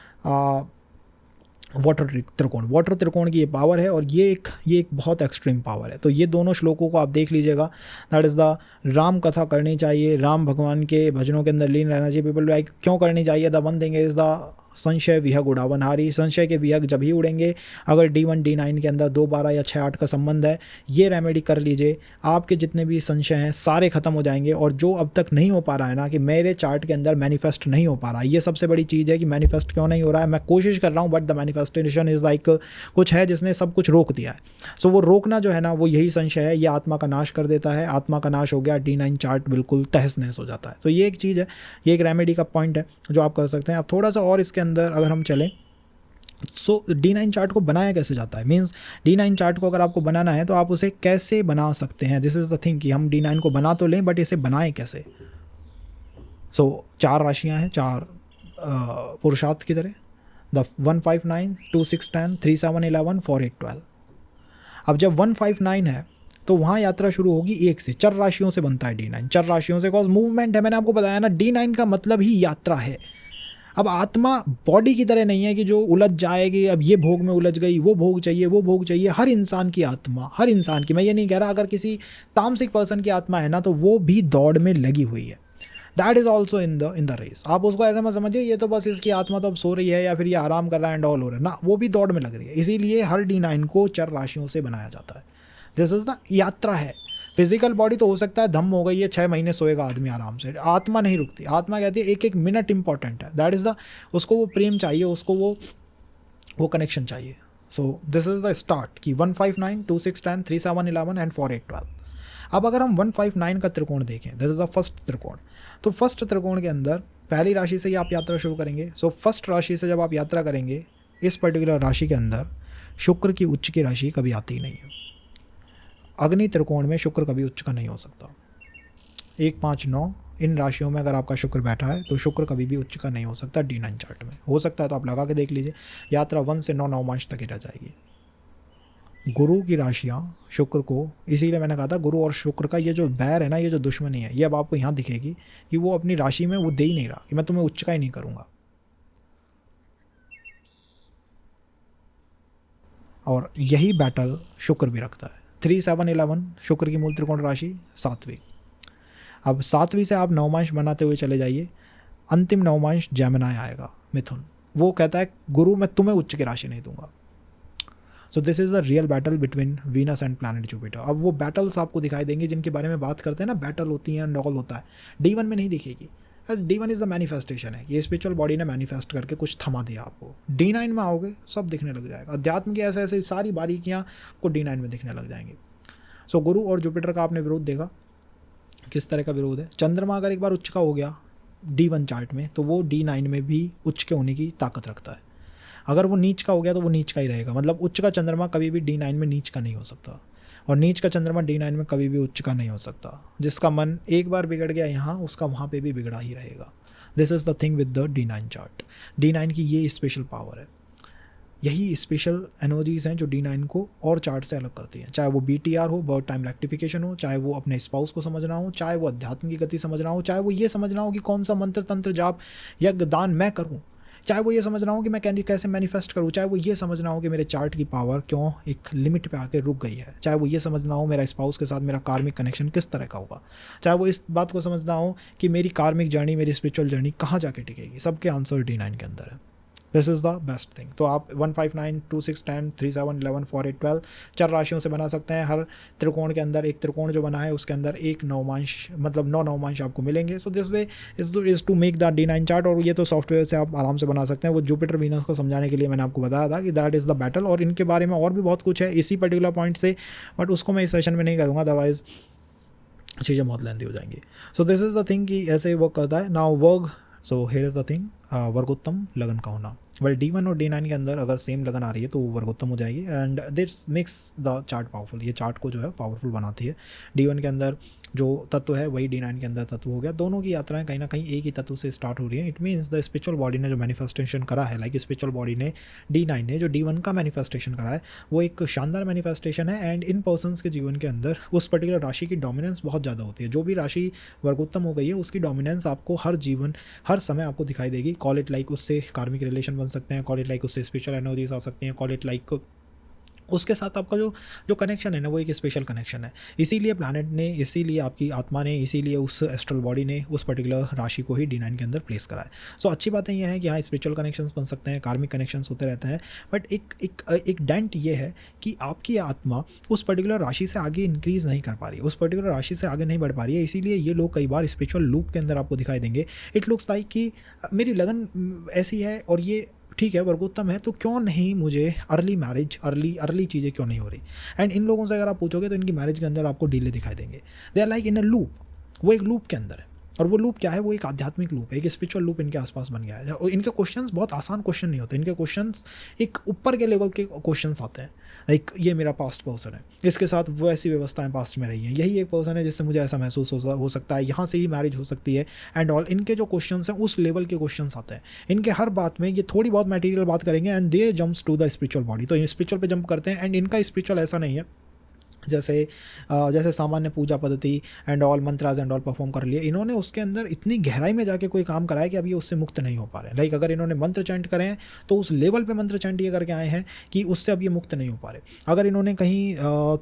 water त्रिकोण। Water त्रिकोण की ये पावर है और ये एक बहुत एक्सट्रीम पावर है। तो ये दोनों श्लोकों को आप देख लीजिएगा। दैट इज़ द राम कथा करनी चाहिए, राम भगवान के भजनों के अंदर लीन रहना चाहिए। पीपल लाइक क्यों करनी चाहिए? The one thing is the संशय विहग उड़ावनहारी। संशय के विहग जब ही उड़ेंगे अगर D1 D9 के अंदर 2 12 या 6 8 का संबंध है। ये रेमेडी कर लीजिए, आपके जितने भी संशय हैं सारे खत्म हो जाएंगे। और जो अब तक नहीं हो पा रहा है ना, कि मेरे चार्ट के अंदर मैनिफेस्ट नहीं हो पा रहा है, ये सबसे बड़ी चीज़ है कि मैनिफेस्ट क्यों नहीं हो रहा है। मैं कोशिश कर रहा हूँ but the manifestation is like कुछ है जिसने सब कुछ रोक दिया है। सो वो रोकना जो है ना, वो यही संशय है, ये आत्मा का नाश कर देता है। आत्मा का नाश हो गया, D9 चार्ट बिल्कुल तहस नहस हो जाता है। तो ये एक चीज़ है, ये एक रेमेडी का पॉइंट है जो आप कर सकते हैं। अब थोड़ा सा और इसके अंदर अगर हम चलें, सो D9 चार्ट को बनाया कैसे जाता है, मीन्स D9 चार्ट को अगर आपको बनाना है तो आप उसे कैसे बना सकते हैं। दिस इज़ द थिंग कि हम D9 को बना तो लें बट इसे बनाएं कैसे। सो 4 राशियां हैं, 4 पुरुषार्थ की तरह, द 1 5 9 2 6 10 3 7 11 4 8 12। अब जब 1 5 9 है तो वहाँ यात्रा शुरू होगी 1 से। 4 राशियों से बनता है D9, 4 राशियों से, बिकॉज मूवमेंट है। मैंने आपको बताया ना, D9 का मतलब ही यात्रा है। अब आत्मा बॉडी की तरह नहीं है कि जो उलझ जाएगी, अब ये भोग में उलझ गई, वो भोग चाहिए, वो भोग चाहिए। हर इंसान की आत्मा, हर इंसान की, मैं ये नहीं कह रहा अगर किसी तामसिक पर्सन की आत्मा है ना तो वो भी दौड़ में लगी हुई है। That is also in the race. आप उसको ऐसा मत समझिए ये तो बस इसकी आत्मा तो अब सो रही है या फिर ये आराम कर रहा है एंड ऑल हो रहा है ना, वो भी दौड़ में लग रही है। इसीलिए हर D9 को 4 राशियों से बनाया जाता है। दिस इज़ द यात्रा है। फिजिकल बॉडी तो हो सकता है धम हो गई है, 6 महीने सोएगा आदमी आराम से, आत्मा नहीं रुकती। आत्मा कहती है एक एक मिनट इंपॉर्टेंट है। दैट इज़ द, उसको वो प्रेम चाहिए, उसको वो कनेक्शन चाहिए। सो दिस इज़ द स्टार्ट कि 1 5 9 2 6 10 3 7 11 एंड 4 8 12। अब अगर हम 1 5 9 का त्रिकोण देखें, दिस इज़ द फर्स्ट त्रिकोण। तो फर्स्ट त्रिकोण के अंदर पहली राशि से ही आप यात्रा शुरू करेंगे। सो फर्स्ट राशि से जब आप यात्रा करेंगे, इस पर्टिकुलर राशि के अंदर शुक्र की उच्च की राशि कभी आती ही नहीं है। अग्नि त्रिकोण में शुक्र कभी उच्च का नहीं हो सकता। 1 5 9 इन राशियों में अगर आपका शुक्र बैठा है तो शुक्र कभी भी उच्च का नहीं हो सकता D9 चार्ट में। हो सकता है तो आप लगा के देख लीजिए, यात्रा 1 से 9 नवमांश तक ही रह जाएगी। गुरु की राशियाँ शुक्र को, इसीलिए मैंने कहा था गुरु और शुक्र का ये जो बैर है ना, ये जो दुश्मनी है, ये अब आपको यहाँ दिखेगी कि वो अपनी राशि में वो दे ही नहीं रहा कि मैं तुम्हें उच्च का ही नहीं करूँगा। और यही बैटल शुक्र भी रखता है। 3 7 11 शुक्र की मूल त्रिकोण राशि 7वीं। अब 7वीं से आप नवमांश बनाते हुए चले जाइए, अंतिम नवमांश जेमिनी आएगा, मिथुन। वो कहता है गुरु मैं तुम्हें उच्च की राशि नहीं दूंगा। सो this is the real battle between Venus and planet Jupiter. अब वो बैटल्स आपको दिखाई देंगे जिनके बारे में बात करते हैं ना, बैटल होती है एंड ऑल होता है, D1 में नहीं दिखेगी। D1 इज़ द मैनिफेस्टेशन है, ये स्पिरिचुअल बॉडी ने मैनिफेस्ट करके कुछ थमा दिया आपको। D9 में आओगे सब दिखने लग जाएगा, अध्यात्म की ऐसे ऐसे सारी बारीकियाँ को D9 में दिखने लग जाएंगी। सो गुरु और जुपिटर का आपने विरोध देखा, किस तरह का विरोध है। चंद्रमा अगर एक बार उच्च का हो गया D1 चार्ट में तो वो D9 में भी उच्च के होने की ताकत रखता है। अगर वो नीच का हो गया तो वो नीच का ही रहेगा, मतलब उच्च का चंद्रमा कभी भी D9 में नीच का नहीं हो सकता, और नीच का चंद्रमा D9 में कभी भी उच्च का नहीं हो सकता। जिसका मन एक बार बिगड़ गया यहाँ, उसका वहाँ पे भी बिगड़ा ही रहेगा। This is the thing with the D9 chart. D9 की ये स्पेशल पावर है, यही स्पेशल एनर्जीज हैं जो D9 को और चार्ट से अलग करती हैं। चाहे वो BTR हो, बर्थ टाइम रेक्टिफिकेशन हो, चाहे वो अपने स्पाउस को समझना हो, चाहे वो अध्यात्म की गति समझना हो, चाहे वो ये समझना हो कि कौन सा मंत्र तंत्र जाप यज्ञ दान मैं करूँ, चाहे वो ये समझना हो कि मैं कैसे मैनिफेस्ट करूँ, चाहे वो ये समझना हो कि मेरे चार्ट की पावर क्यों एक लिमिट पे आके रुक गई है, चाहे वो ये समझना हो मेरा स्पाउस के साथ मेरा कार्मिक कनेक्शन किस तरह का होगा, चाहे वो इस बात को समझना हो कि मेरी कार्मिक जर्नी, मेरी स्पिरिचुअल जर्नी कहाँ जाके टिकेगी, सबके आंसर D9 के अंदर है। This is the best thing. तो आप 1 5 9 2 6 10 3 7 11 4 8 12 4 राशियों से बना सकते हैं। हर त्रिकोण के अंदर एक त्रिकोण जो बना है उसके अंदर एक नवमांश, मतलब 9 नवमांश आपको मिलेंगे। So this way is to make the D9 chart. और ये तो सॉफ्टवेयर से आप आराम से बना सकते हैं। वो जुपिटर वीनस को समझाने के लिए मैंने आपको बताया था कि दैट इज़ द बैटल, और इनके बारे में और भी बहुत कुछ है इसी पर्टिकुलर पॉइंट से, बट उसको मैं इस सेशन में नहीं करूँगा, अदरवाइज चीज़ें बहुत लेंथी हो जाएंगी। So this is the thing कि ऐसे वर्क करता है। Now work, so here is the thing, वर्गोत्तम लगन का होना। वेल D1 और D9 के अंदर अगर सेम लगन आ रही है तो वो वर्गोत्तम हो जाएगी, and this makes the chart powerful. ये चार्ट को जो है पावरफुल बनाती है। D1 के अंदर जो तत्व है वही D9 के अंदर तत्व हो गया। दोनों की यात्राएं कहीं ना कहीं एक ही तत्व से स्टार्ट हो रही है। It means the spiritual body ने जो मैनिफेस्टेशन करा है, लाइक स्पिरिचुअल बॉडी ने D9 ने जो D1 का मैनिफेस्टेशन करा है वो एक शानदार मैनिफेस्टेशन है। एंड इन पर्सनस के जीवन के अंदर उस पर्टिकुलर राशि की डोमिनेंस बहुत ज़्यादा होती है। जो भी राशि वर्गोत्तम हो गई है उसकी डोमिनेंस आपको हर जीवन, हर समय आपको दिखाई देगी। कॉल इट लाइक उससे कार्मिक रिलेशन बन सकते हैं, कॉल इट लाइक उससे स्पिरिचुअल एनर्जीज आ सकती हैं, कॉल इट लाइक उसके साथ आपका जो जो कनेक्शन है ना वो एक स्पेशल कनेक्शन है। इसीलिए प्लैनेट ने, इसीलिए आपकी आत्मा ने, इसीलिए उस एस्ट्रल बॉडी ने उस पर्टिकुलर राशि को ही D9 के अंदर प्लेस करा है। सो अच्छी बातें ये हैं कि हाँ स्पिरिचुअल कनेक्शंस बन सकते हैं, कार्मिक कनेक्शंस होते रहते हैं, बट एक डेंट ये है कि आपकी आत्मा उस पर्टिकुलर राशि से आगे इंक्रीज़ नहीं कर पा रही है, उस पर्टिकुलर राशि से आगे नहीं बढ़ पा रही है। इसीलिए ये लोग कई बार स्पिरिचुअल लूप के अंदर आपको दिखाई देंगे। इट लुक्स लाइक कि मेरी लगन ऐसी है और ये ठीक है वर्गोत्तम है, तो क्यों नहीं मुझे अर्ली मैरिज, अर्ली चीज़ें क्यों नहीं हो रही। एंड इन लोगों से अगर आप पूछोगे तो इनकी मैरिज के अंदर आपको डिले दिखाई देंगे। They are like in a loop, वो एक लूप के अंदर है। और वो लूप क्या है, वो एक आध्यात्मिक लूप है, एक स्पिरिचुअल लूप इनके आसपास बन गया है। और इनके क्वेश्चंस बहुत आसान क्वेश्चन नहीं होते, इनके क्वेश्चंस एक ऊपर के लेवल के क्वेश्चंस आते हैं। लाइक ये मेरा पास्ट पर्सन है, इसके साथ वो ऐसी व्यवस्थाएं पास्ट में रही हैं, यही एक पर्सन है जिससे मुझे ऐसा महसूस हो सकता है, यहाँ से ही मैरिज हो सकती है एंड ऑल। इनके जो क्वेश्चंस हैं उस लेवल के क्वेश्चंस आते हैं। इनके हर बात में ये थोड़ी बहुत मटेरियल बात करेंगे and they jumps to the spiritual body. तो स्पिरिचुअल पे जंप करते हैं। एंड इनका स्पिरिचुअल ऐसा नहीं है जैसे सामान्य पूजा पद्धति and all mantras and all perform कर लिए। इन्होंने उसके अंदर इतनी गहराई में जाके कोई काम करा है कि अब ये उससे मुक्त नहीं हो पा रहे हैं। लाइक अगर इन्होंने मंत्र चैंट करे हैं तो उस लेवल पे मंत्र चैंट ये करके आए हैं कि उससे अब ये मुक्त नहीं हो पा रहे। अगर इन्होंने कहीं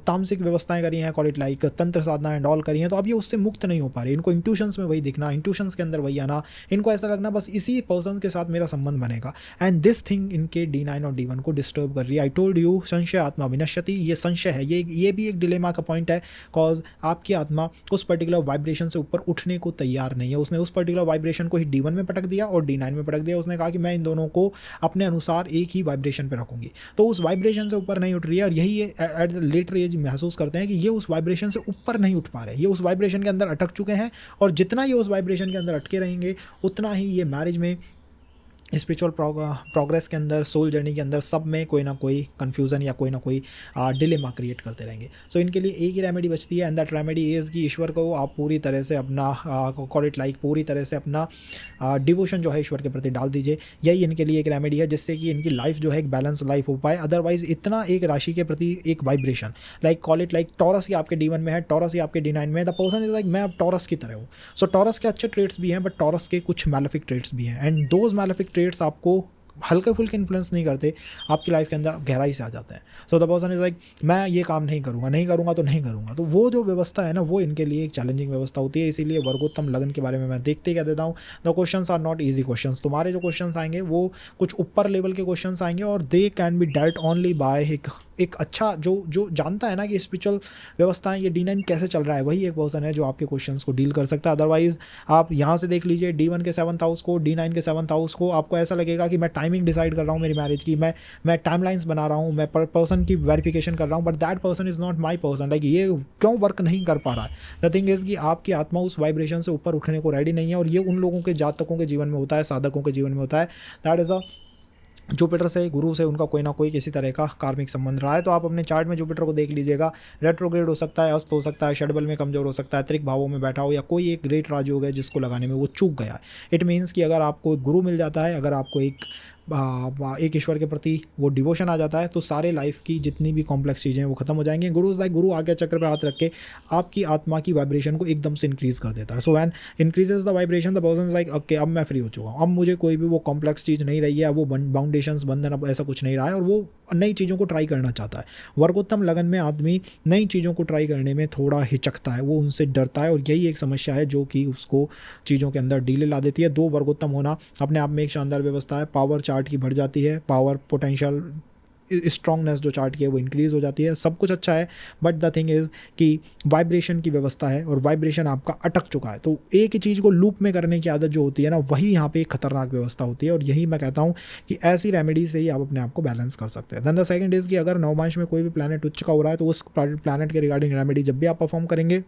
तामसिक व्यवस्थाएं करी हैं, कॉल इट लाइक तंत्र साधना एंड ऑल करी हैं, तो अब ये उससे मुक्त नहीं हो पा रहे। इनको इंट्यूशंस में वही दिखना, इंट्यूशंस के अंदर वही आना, इनको ऐसा लगना बस इसी पर्सन के साथ मेरा संबंध बनेगा। एंड दिस थिंग इनके D9 और D1 को डिस्टर्ब कर रही है। आई टोल्ड यू संशय आत्मा विनश्यति, ये संशय है, ये भी एक डिलेमा का पॉइंट है। कॉज आपकी आत्मा उस पर्टिकुलर वाइब्रेशन से ऊपर उठने को तैयार नहीं है। उसने उस पर्टिकुलर वाइब्रेशन को ही D1 में पटक दिया और D9 में पटक दिया। उसने कहा कि मैं इन दोनों को अपने अनुसार एक ही वाइब्रेशन पे रखूंगी, तो उस वाइब्रेशन से ऊपर नहीं उठ रही है। और यही एट लेटर एज महसूस करते हैं कि ये उस वाइब्रेशन से ऊपर नहीं उठ पा रहे, ये उस वाइब्रेशन के अंदर अटक चुके हैं। और जितना ये उस वाइब्रेशन के अंदर अटके रहेंगे उतना ही ये मैरिज में, स्पिरिचुअल प्रोग्रेस के अंदर, सोल जर्नी के अंदर, सब में कोई ना कोई कन्फ्यूज़न या कोई ना कोई डिलेमा क्रिएट करते रहेंगे। सो इनके लिए एक ही रेमेडी बचती है एंड दैट रेमेडी इज़ कि ईश्वर को आप पूरी तरह से अपना कॉल इट लाइक पूरी तरह से अपना डिवोशन जो है ईश्वर के प्रति डाल दीजिए। यही इनके लिए एक रेमेडी है जिससे कि इनकी लाइफ जो है एक बैलेंस लाइफ हो पाए। अदरवाइज इतना एक राशि के प्रति एक vibration, like call it like Taurus ही आपके D1 में है, टॉरस ही आपके D9 में है। द पर्सन इज लाइक मैं अब टॉरस की तरह हूँ। सो टॉरस के अच्छे ट्रेड्स भी हैं बट टॉरस के कुछ मैलेफिक ट्रेड्स भी हैं एंड दोज मैलेफिक ट्रेड्स आपको हल्के फुल्के इन्फ्लुएंस नहीं करते, आपकी लाइफ के अंदर गहराई से आ जाते हैं। So the person is like मैं ये काम नहीं करूँगा तो नहीं करूँगा। तो वो जो व्यवस्था है ना वो इनके लिए एक चैलेंजिंग व्यवस्था होती है। इसीलिए वर्गोत्तम लगन के बारे में मैं देखते क्या देता हूँ, the questions are not easy questions. तुम्हारे जो क्वेश्चंस आएंगे वो कुछ ऊपर लेवल के क्वेश्चंस आएंगे और they can be dealt only by एक अच्छा जो जानता है ना कि स्पिरिचुअल व्यवस्थाएं ये D9 कैसे चल रहा है, वही एक पर्सन है जो आपके क्वेश्चंस को डील कर सकता है। अदरवाइज आप यहाँ से देख लीजिए D1 के 7th हाउस को, D9 के 7th हाउस को, आपको ऐसा लगेगा कि मैं टाइमिंग डिसाइड कर रहा हूँ मेरी मैरिज की, मैं टाइमलाइंस बना रहा हूँ, मैं पर्सन की वेरिफिकेशन कर रहा हूँ, but that person is not my person. Like ये क्यों वर्क नहीं कर पा रहा है। द थिंग इज़ कि आपकी आत्मा उस वाइब्रेशन से ऊपर उठने को रेडी नहीं है। और ये उन लोगों के जातकों के जीवन में होता है, साधकों के जीवन में होता है। दैट इज़ द जुपिटर से, गुरु से उनका कोई ना कोई किसी तरह का कार्मिक संबंध रहा है। तो आप अपने चार्ट में जुपिटर को देख लीजिएगा। रेट्रोग्रेड हो सकता है, अस्त हो सकता है, षडबल में कमजोर हो सकता है, त्रिक भावों में बैठा हो, या कोई एक ग्रेट राजयोग है जिसको लगाने में वो चूक गया है। इट मीन्स कि अगर आपको एक गुरु मिल जाता है, अगर आपको एक ईश्वर के प्रति वो डिवोशन आ जाता है, तो सारे लाइफ की जितनी भी कॉम्प्लेक्स चीज़ें हैं वो खत्म हो जाएंगी। गुरु आज्ञा चक्र पे हाथ रख के आपकी आत्मा की वाइब्रेशन को एकदम से इंक्रीज़ कर देता है। So when increases the vibration the person is like okay अब मैं फ्री हो चुका हूँ, अब मुझे कोई भी वो कॉम्प्लेक्स चीज़ नहीं रही है, अब वो बाउंडेशंस बंधन अब ऐसा कुछ नहीं रहा है, और वो नई चीज़ों को ट्राई करना चाहता है। वर्गोत्तम लगन में आदमी नई चीज़ों को ट्राई करने में थोड़ा हिचकता है, वो उनसे डरता है, और यही एक समस्या है जो कि उसको चीज़ों के अंदर डीले ला देती है। 2 वर्गोत्तम होना अपने आप में एक शानदार व्यवस्था है। पावर चार्ट चार्ट की बढ़ जाती है, पावर पोटेंशियल स्ट्रॉन्गनेस जो चार्ट की है वो इंक्रीज़ हो जाती है, सब कुछ अच्छा है। बट द थिंग इज़ कि वाइब्रेशन की व्यवस्था है और वाइब्रेशन आपका अटक चुका है। तो एक ही चीज़ को लूप में करने की आदत जो होती है ना, वही यहाँ पे एक खतरनाक व्यवस्था होती है। और यही मैं कहता हूँ कि ऐसी रेमेडी से ही आप अपने आप को बैलेंस कर सकते हैं। देन द सेकंड इज़ कि अगर नवमांश में कोई भी प्लैनेट उच्च का हो रहा है तो उस प्लैनेट के रिगार्डिंग रेमेडी जब भी आप परफॉर्म करेंगे,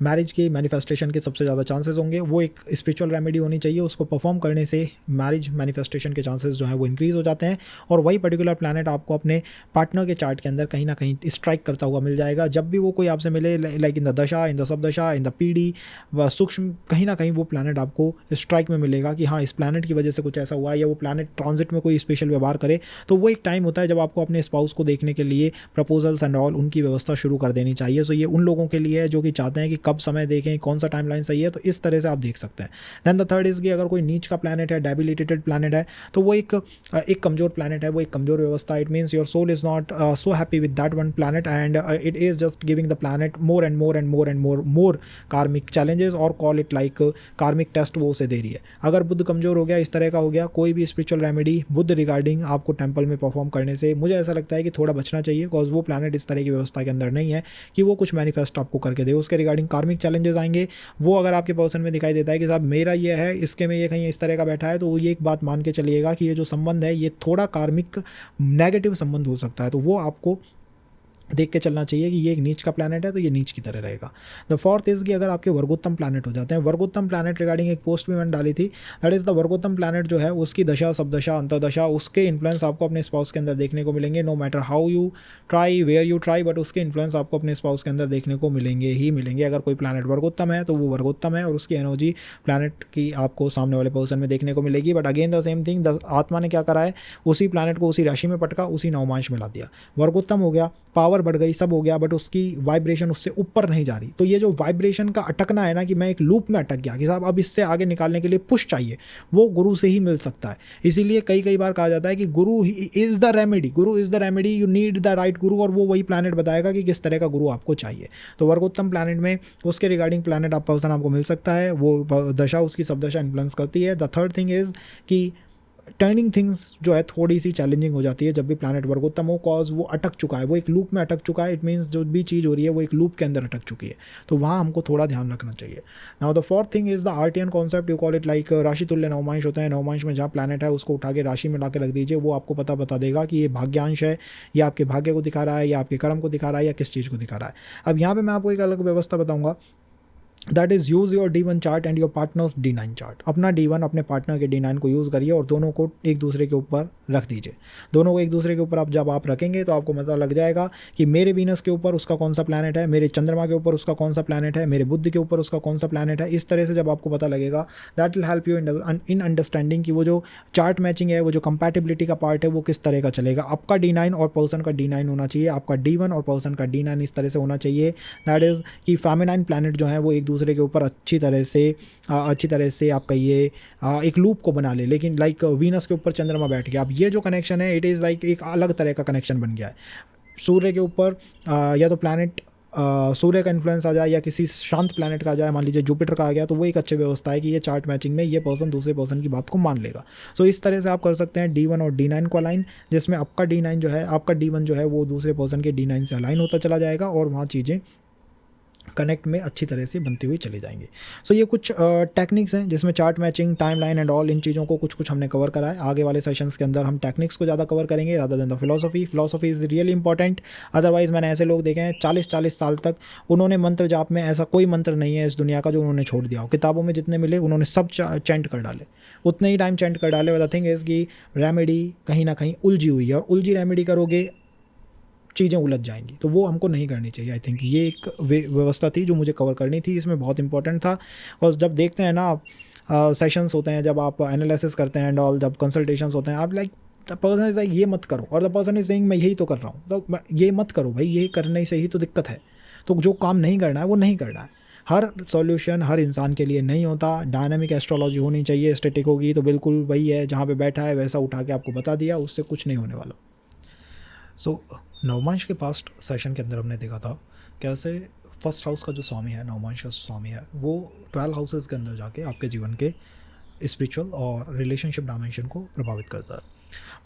मैरिज की मैनिफेस्टेशन के सबसे ज़्यादा चांसेस होंगे। वो एक स्पिरिचुअल रेमेडी होनी चाहिए, उसको परफॉर्म करने से मैरिज मैनिफेस्टेशन के चांसेस जो हैं वो इंक्रीज़ हो जाते हैं। और वही पर्टिकुलर प्लैनेट आपको अपने पार्टनर के चार्ट के अंदर कहीं ना कहीं स्ट्राइक करता हुआ मिल जाएगा। जब भी वो कोई आपसे मिले, लाइक इन द दशा, इन द सबदशा, इन द पीडी व सूक्ष्म, कहीं ना कहीं वो प्लैनेट आपको स्ट्राइक में मिलेगा कि हाँ, इस प्लैनेट की वजह से कुछ ऐसा हुआ, या वो प्लैनेट ट्रांजिट में कोई स्पेशल व्यवहार करे। तो वो एक टाइम होता है जब आपको अपने स्पाउस को देखने के लिए प्रपोजल्स एंड ऑल उनकी व्यवस्था शुरू कर देनी चाहिए। सो ये उन लोगों के लिए है जो कि चाहते हैं कि कब समय देखें, कौन सा टाइमलाइन सही है, तो इस तरह से आप देख सकते हैं। देन द थर्ड इज कि अगर कोई नीच का प्लैनेट है, डेबिलिटेटेड प्लैनेट है, तो वो एक कमजोर प्लैनेट है, वो एक कमजोर व्यवस्था। It means your soul is not so happy with that one planet and it is just giving the planet more and more and more and more karmic challenges, और call it like karmic test वो उसे दे रही है। अगर बुद्ध कमजोर हो गया, इस तरह का हो गया, कोई भी स्पिरिचुअल रेमेडी बुद्ध रिगार्डिंग आपको टेंपल में परफॉर्म करने से मुझे ऐसा लगता है कि थोड़ा बचना चाहिए, बिकॉज वो प्लैनेट इस तरह की व्यवस्था के अंदर नहीं है कि वो कुछ मैनिफेस्ट आपको करके दे। उसके रिगार्डिंग कार्मिक चैलेंजेस आएंगे। वो अगर आपके पर्सन में दिखाई देता है कि साहब मेरा ये है, इसके में ये कहीं इस तरह का बैठा है, तो वो ये एक बात मान के चलिएगा कि ये जो संबंध है ये थोड़ा कार्मिक नेगेटिव संबंध हो सकता है। तो वो आपको देख के चलना चाहिए कि ये एक नीच का प्लैनेट है तो ये नीच की तरह रहेगा। द फोर्थ इज कि अगर आपके वर्गोत्तम प्लैनेट हो जाते हैं, वर्गोत्तम प्लैनेट रिगार्डिंग एक पोस्ट भी मैंने डाली थी, दैट इज द वर्गोत्तम प्लैनेट जो है उसकी दशा, सबदशा, अंतरदशा, उसके इन्फ्लुएंस आपको अपने स्पाउस के अंदर देखने को मिलेंगे। No matter how you try, where you try, but उसके इन्फ्लुएंस आपको अपने स्पाउस के अंदर देखने को मिलेंगे ही मिलेंगे। अगर कोई प्लैनेट वर्गोत्तम है तो वो वर्गोत्तम है और उसकी एनर्जी प्लैनेट की आपको सामने वाले पर्सन में देखने को मिलेगी। But again the same thing, the आत्मा ने क्या करा है, उसी प्लैनेट को उसी राशि में पटका, उसी नवमांश में ला दिया, वर्गोत्तम हो गया, पावर बढ़ गई, सब हो गया, बट उसकी वाइब्रेशन उससे ऊपर नहीं जा रही। तो ये जो वाइब्रेशन का अटकना है ना, कि मैं एक लूप में अटक गया कि साहब अब इससे आगे निकालने के लिए पुश चाहिए, वो गुरु से ही मिल सकता है। इसीलिए कई बार कहा जाता है कि गुरु is the remedy, Guru is the remedy, you need the right गुरु, और वो वही प्लैनेट बताएगा कि किस तरह का गुरु आपको चाहिए। तो वर्गोत्तम प्लैनेट में उसके रिगार्डिंग प्लैनेट आप पर्सन आपको मिल सकता है, वो दशा उसकी सब दशा इन्फ्लुएंस करती है। द थर्ड थिंग इज कि टर्निंग थिंग्स जो है थोड़ी सी चैलेंजिंग हो जाती है जब भी प्लैनेट वर्गोत्तम हो, कॉज वो अटक चुका है, वो एक लूप में अटक चुका है। इट मीन्स जो भी चीज़ हो रही है वो एक लूप के अंदर अटक चुकी है, तो वहाँ हमको थोड़ा ध्यान रखना चाहिए। Now the fourth thing is the आर्टियन concept, you call it like राशि तुल्य नवमांश होता है। नवमांश में जहाँ प्लैनेट है उसको उठा के राशि में ला के रख दीजिए, वो आपको बता देगा कि ये भाग्यांश है, या आपके भाग्य को दिखा रहा है, या आपके कर्म को दिखा रहा है, या किस चीज़ को दिखा रहा है। अब यहाँ पर मैं आपको एक अलग व्यवस्था बताऊँगा, that is use your D1 chart and your partners D9 chart. अपना D1 अपने पार्टनर के D9 को यूज़ करिए और दोनों को एक दूसरे के ऊपर रख दीजिए। दोनों को एक दूसरे के ऊपर जब आप रखेंगे तो आपको पता लग जाएगा कि मेरे वीनस के ऊपर उसका कौन सा प्लैनेट है, मेरे चंद्रमा के ऊपर उसका कौन सा प्लैनेट है, मेरे बुध के ऊपर उसका कौन सा प्लैनेट है। इस तरह से जब आपको पता लगेगा, that will help you in understanding कि वो जो चार्ट मैचिंग है, वो जो कंपैटिबिलिटी का पार्ट है, वो किस तरह का चलेगा। आपका D9 और पर्सन का D9 होना चाहिए, आपका D1 और पर्सन का D9 इस तरह से होना चाहिए, दैट इज़ कि फेमिनाइन प्लैनेट जो है वो एक दूसरे के ऊपर अच्छी तरह से आपका ये एक लूप को बना ले। लेकिन लाइक वीनस के ऊपर चंद्रमा बैठ गया, अब ये जो कनेक्शन है इट इज़ लाइक एक अलग तरह का कनेक्शन बन गया है। सूर्य के ऊपर या तो प्लैनेट सूर्य का इन्फ्लुएंस आ जाए या किसी शांत प्लैनेट का आ जाए, मान लीजिए जुपिटर का आ गया, तो वो एक अच्छी व्यवस्था है कि ये चार्ट मैचिंग में ये पर्सन दूसरे पर्सन की बात को मान लेगा। सो इस तरह से आप कर सकते हैं D1 और D9 को अलाइन, जिसमें आपका D9 जो है, आपका D1 जो है वो दूसरे पर्सन के D9 से अलाइन होता चला जाएगा और वहाँ चीज़ें कनेक्ट में अच्छी तरह से बनती हुई चली जाएंगी। सो ये कुछ टेक्निक्स हैं जिसमें chart matching, timeline and all, इन चीज़ों को कुछ हमने कवर करा है। आगे वाले सेशंस के अंदर हम टेक्निक्स को ज़्यादा कवर करेंगे rather than the philosophy is really important. Otherwise मैंने ऐसे लोग देखे हैं 40-40 साल तक उन्होंने मंत्र जाप में, ऐसा कोई मंत्र नहीं है इस दुनिया का जो उन्होंने छोड़ दिया हो। किताबों में जितने मिले उन्होंने सब चैंट कर डाले, उतने ही टाइम चैंट कर डाले। द थिंग इज़ कि रेमेडी कहीं ना कहीं उलझी हुई है, और उलझी रेमेडी करोगे चीज़ें उलझ जाएंगी, तो वो हमको नहीं करनी चाहिए। आई थिंक ये एक व्यवस्था थी जो मुझे कवर करनी थी, इसमें बहुत इंपॉर्टेंट था। और जब देखते हैं ना आप सेशंस होते हैं, जब आप एनालिसिस करते हैं एंड ऑल, जब कंसल्टेशंस होते हैं, आप like the person is like ये मत करो, और द पर्सन इज सेइंग मैं यही तो कर रहा हूँ, तो ये मत करो भाई, ये करने से ही तो दिक्कत है। तो जो काम नहीं करना है वो नहीं करना है। हर सॉल्यूशन हर इंसान के लिए नहीं होता। डायनामिक एस्ट्रोलॉजी होनी चाहिए, स्टैटिक होगी तो बिल्कुल वही है, जहाँ पे बैठा है वैसा उठा के आपको बता दिया, उससे कुछ नहीं होने वाला। सो नवमांश के पास्ट सेशन के अंदर हमने देखा था कैसे फर्स्ट हाउस का जो स्वामी है, नवमांश का स्वामी है, वो 12 हाउसेस के अंदर जाके आपके जीवन के स्पिरिचुअल और रिलेशनशिप डायमेंशन को प्रभावित करता है।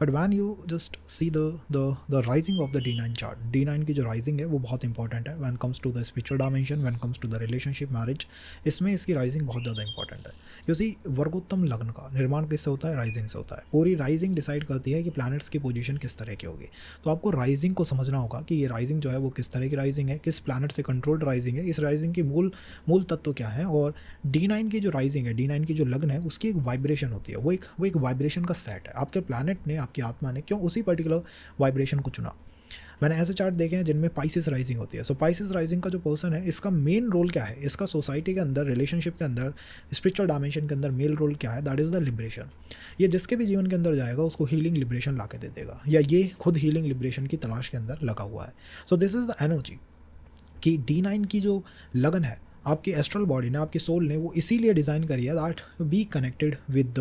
But when you just see the rising of the D9 chart, D9 की जो राइजिंग है वो बहुत इंपॉर्टेंट है when comes to the spiritual dimension, when comes to the relationship marriage, इसमें इसकी राइजिंग बहुत ज़्यादा इंपॉर्टेंट है। यू सी वर्गोत्तम लग्न का निर्माण किससे होता है? राइजिंग से होता है। पूरी राइजिंग डिसाइड करती है कि प्लैनेट्स की पोजीशन किस तरह की होगी। तो आपको राइजिंग को समझना होगा कि ये राइजिंग जो है वो किस तरह की राइजिंग है, किस प्लैनेट से कंट्रोल्ड राइजिंग है, इस राइजिंग की मूल तत्व क्या है। और D9 की जो राइजिंग है, D9 की जो लग्न है, उसकी एक वाइब्रेशन होती है, वो एक वाइब्रेशन का सेट है। आपके प्लैनेट ने, आपकी आत्मा ने क्यों उसी पर्टिकुलर वाइब्रेशन को चुना? मैंने ऐसे चार्ट देखे हैं जिनमें पाइसिस राइजिंग होती है। सो पाइसिस राइजिंग का जो पर्सन है, इसका मेन रोल क्या है? इसका सोसाइटी के अंदर, रिलेशनशिप के अंदर, स्पिरिचुअल डायमेंशन के अंदर मेन रोल क्या है? That is the liberation. ये जिसके भी जीवन के अंदर जाएगा उसको हीलिंग लिबरेशन ला के दे देगा, या ये खुद हीलिंग लिबरेशन की तलाश के अंदर लगा हुआ है। So this is the energy कि D9 की जो लगन है, आपकी एस्ट्रल बॉडी ने, आपकी सोल ने वो इसीलिए डिज़ाइन करी है that be connected with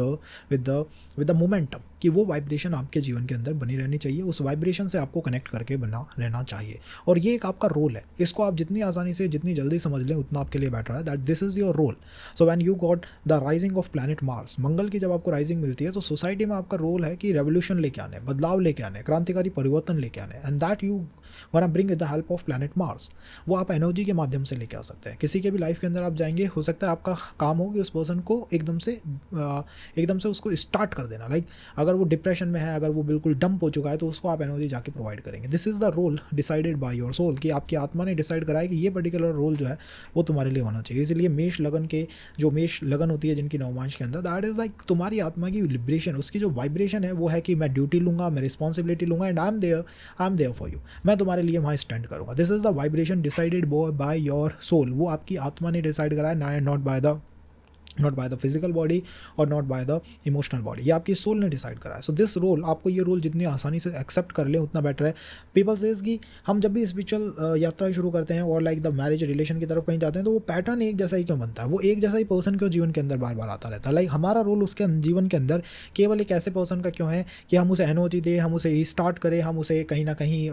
the momentum, कि वो वाइब्रेशन आपके जीवन के अंदर बनी रहनी चाहिए, उस वाइब्रेशन से आपको कनेक्ट करके बना रहना चाहिए। और ये एक आपका रोल है। इसको आप जितनी आसानी से, जितनी जल्दी समझ लें उतना आपके लिए बेटर है, that this is your role. So when you got the rising of planet Mars, मंगल की जब आपको राइजिंग मिलती है तो सोसाइटी में आपका रोल है कि रेवोल्यूशन लेके आने, बदलाव लेके आने, क्रांतिकारी परिवर्तन लेके आने, and that you one bring with the help of planet Mars. वो आप एनर्जी के माध्यम से लेके आ सकते हैं। किसी के भी लाइफ के अंदर आप जाएंगे, हो सकता है आपका काम हो कि उस पर्सन को एकदम से उसको स्टार्ट कर देना। लाइक अगर वो डिप्रेशन में है, अगर वो बिल्कुल डंप हो चुका है, तो उसको आप एनर्जी जाके प्रोवाइड करेंगे। This is the role decided by your soul, कि आपकी आत्मा ने डिसाइड करा है कि ये पर्टिकुलर रोल जो है वो तुम्हारे लिए होना चाहिए। इसलिए मेष लगन होती है जिनकी नवमांश के अंदर, दैट इज़ लाइक तुम्हारी आत्मा की लिबरेशन, उसकी जो वाइब्रेशन है वो है कि मैं ड्यूटी लूँगा, मैं रिस्पॉन्सिबिलिटी लूँगा, and I am there for you, मैं तुम्हारे लिए वहाँ स्टैंड करूँगा। This is the vibration decided by your soul. वो आपकी आत्मा ने डिसाइड करा है, not by the physical body और not by the emotional body, ये आपकी सोल ने डिसाइड करा है। सो दिस रोल, आपको ये रोल जितनी आसानी से एक्सेप्ट कर लें उतना बेटर है। पीपल सेज कि हम जब भी स्पिरिचुअल यात्रा शुरू करते हैं और लाइक द मैरिज रिलेशन की तरफ कहीं जाते हैं, तो वो पैटर्न एक जैसा ही क्यों बनता है? वो एक जैसा ही पर्सन क्यों जीवन के अंदर बार बार आता रहता है? लाइक हमारा रोल उसके जीवन के अंदर केवल एक ऐसे पर्सन का क्यों है कि हम उसे एनर्जी दें, हम उसे स्टार्ट करें, हम उसे कहीं ना कहीं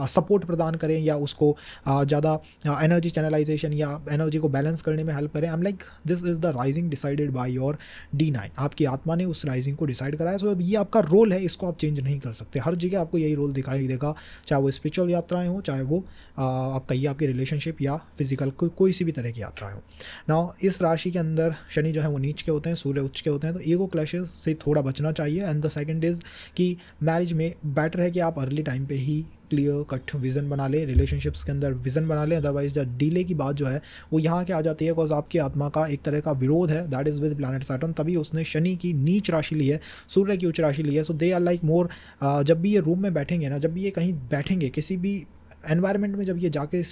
सपोर्ट प्रदान करें, या उसको ज़्यादा एनर्जी चैनलाइजेशन या एनर्जी को बैलेंस करने में हेल्प करें। आई am like this is the rising decided by your D9। आपकी आत्मा ने उस राइजिंग को डिसाइड करा है। सो अब ये आपका रोल है, इसको आप चेंज नहीं कर सकते। हर जगह आपको यही रोल दिखाई देगा, चाहे वो स्पिरिचुअल यात्राएं हो, चाहे वो आप कहिए आपकी रिलेशनशिप या फिजिकल कोई सी भी तरह की यात्राएं हो। नाउ इस राशि के अंदर शनि जो है वो नीच के होते हैं, सूर्य उच्च के होते हैं, तो ईगो क्लैशेस से थोड़ा बचना चाहिए। एंड द सेकंड इज़ कि मैरिज में बेटर है कि आप अर्ली टाइम पे ही क्लियर कट विज़न बना लें, रिलेशनशिप्स के अंदर विज़न बना लें। अदरवाइज जो डिले की बात जो है वो यहाँ के आ जाती है, बिकॉज आपकी आत्मा का एक तरह का विरोध है, that is with planet Saturn. तभी उसने शनि की नीच राशि ली है, सूर्य की उच्च राशि ली है। सो दे आर लाइक मोर, जब भी ये रूम में बैठेंगे ना, जब भी ये कहीं बैठेंगे किसी भी एनवायरनमेंट में, जब ये जाके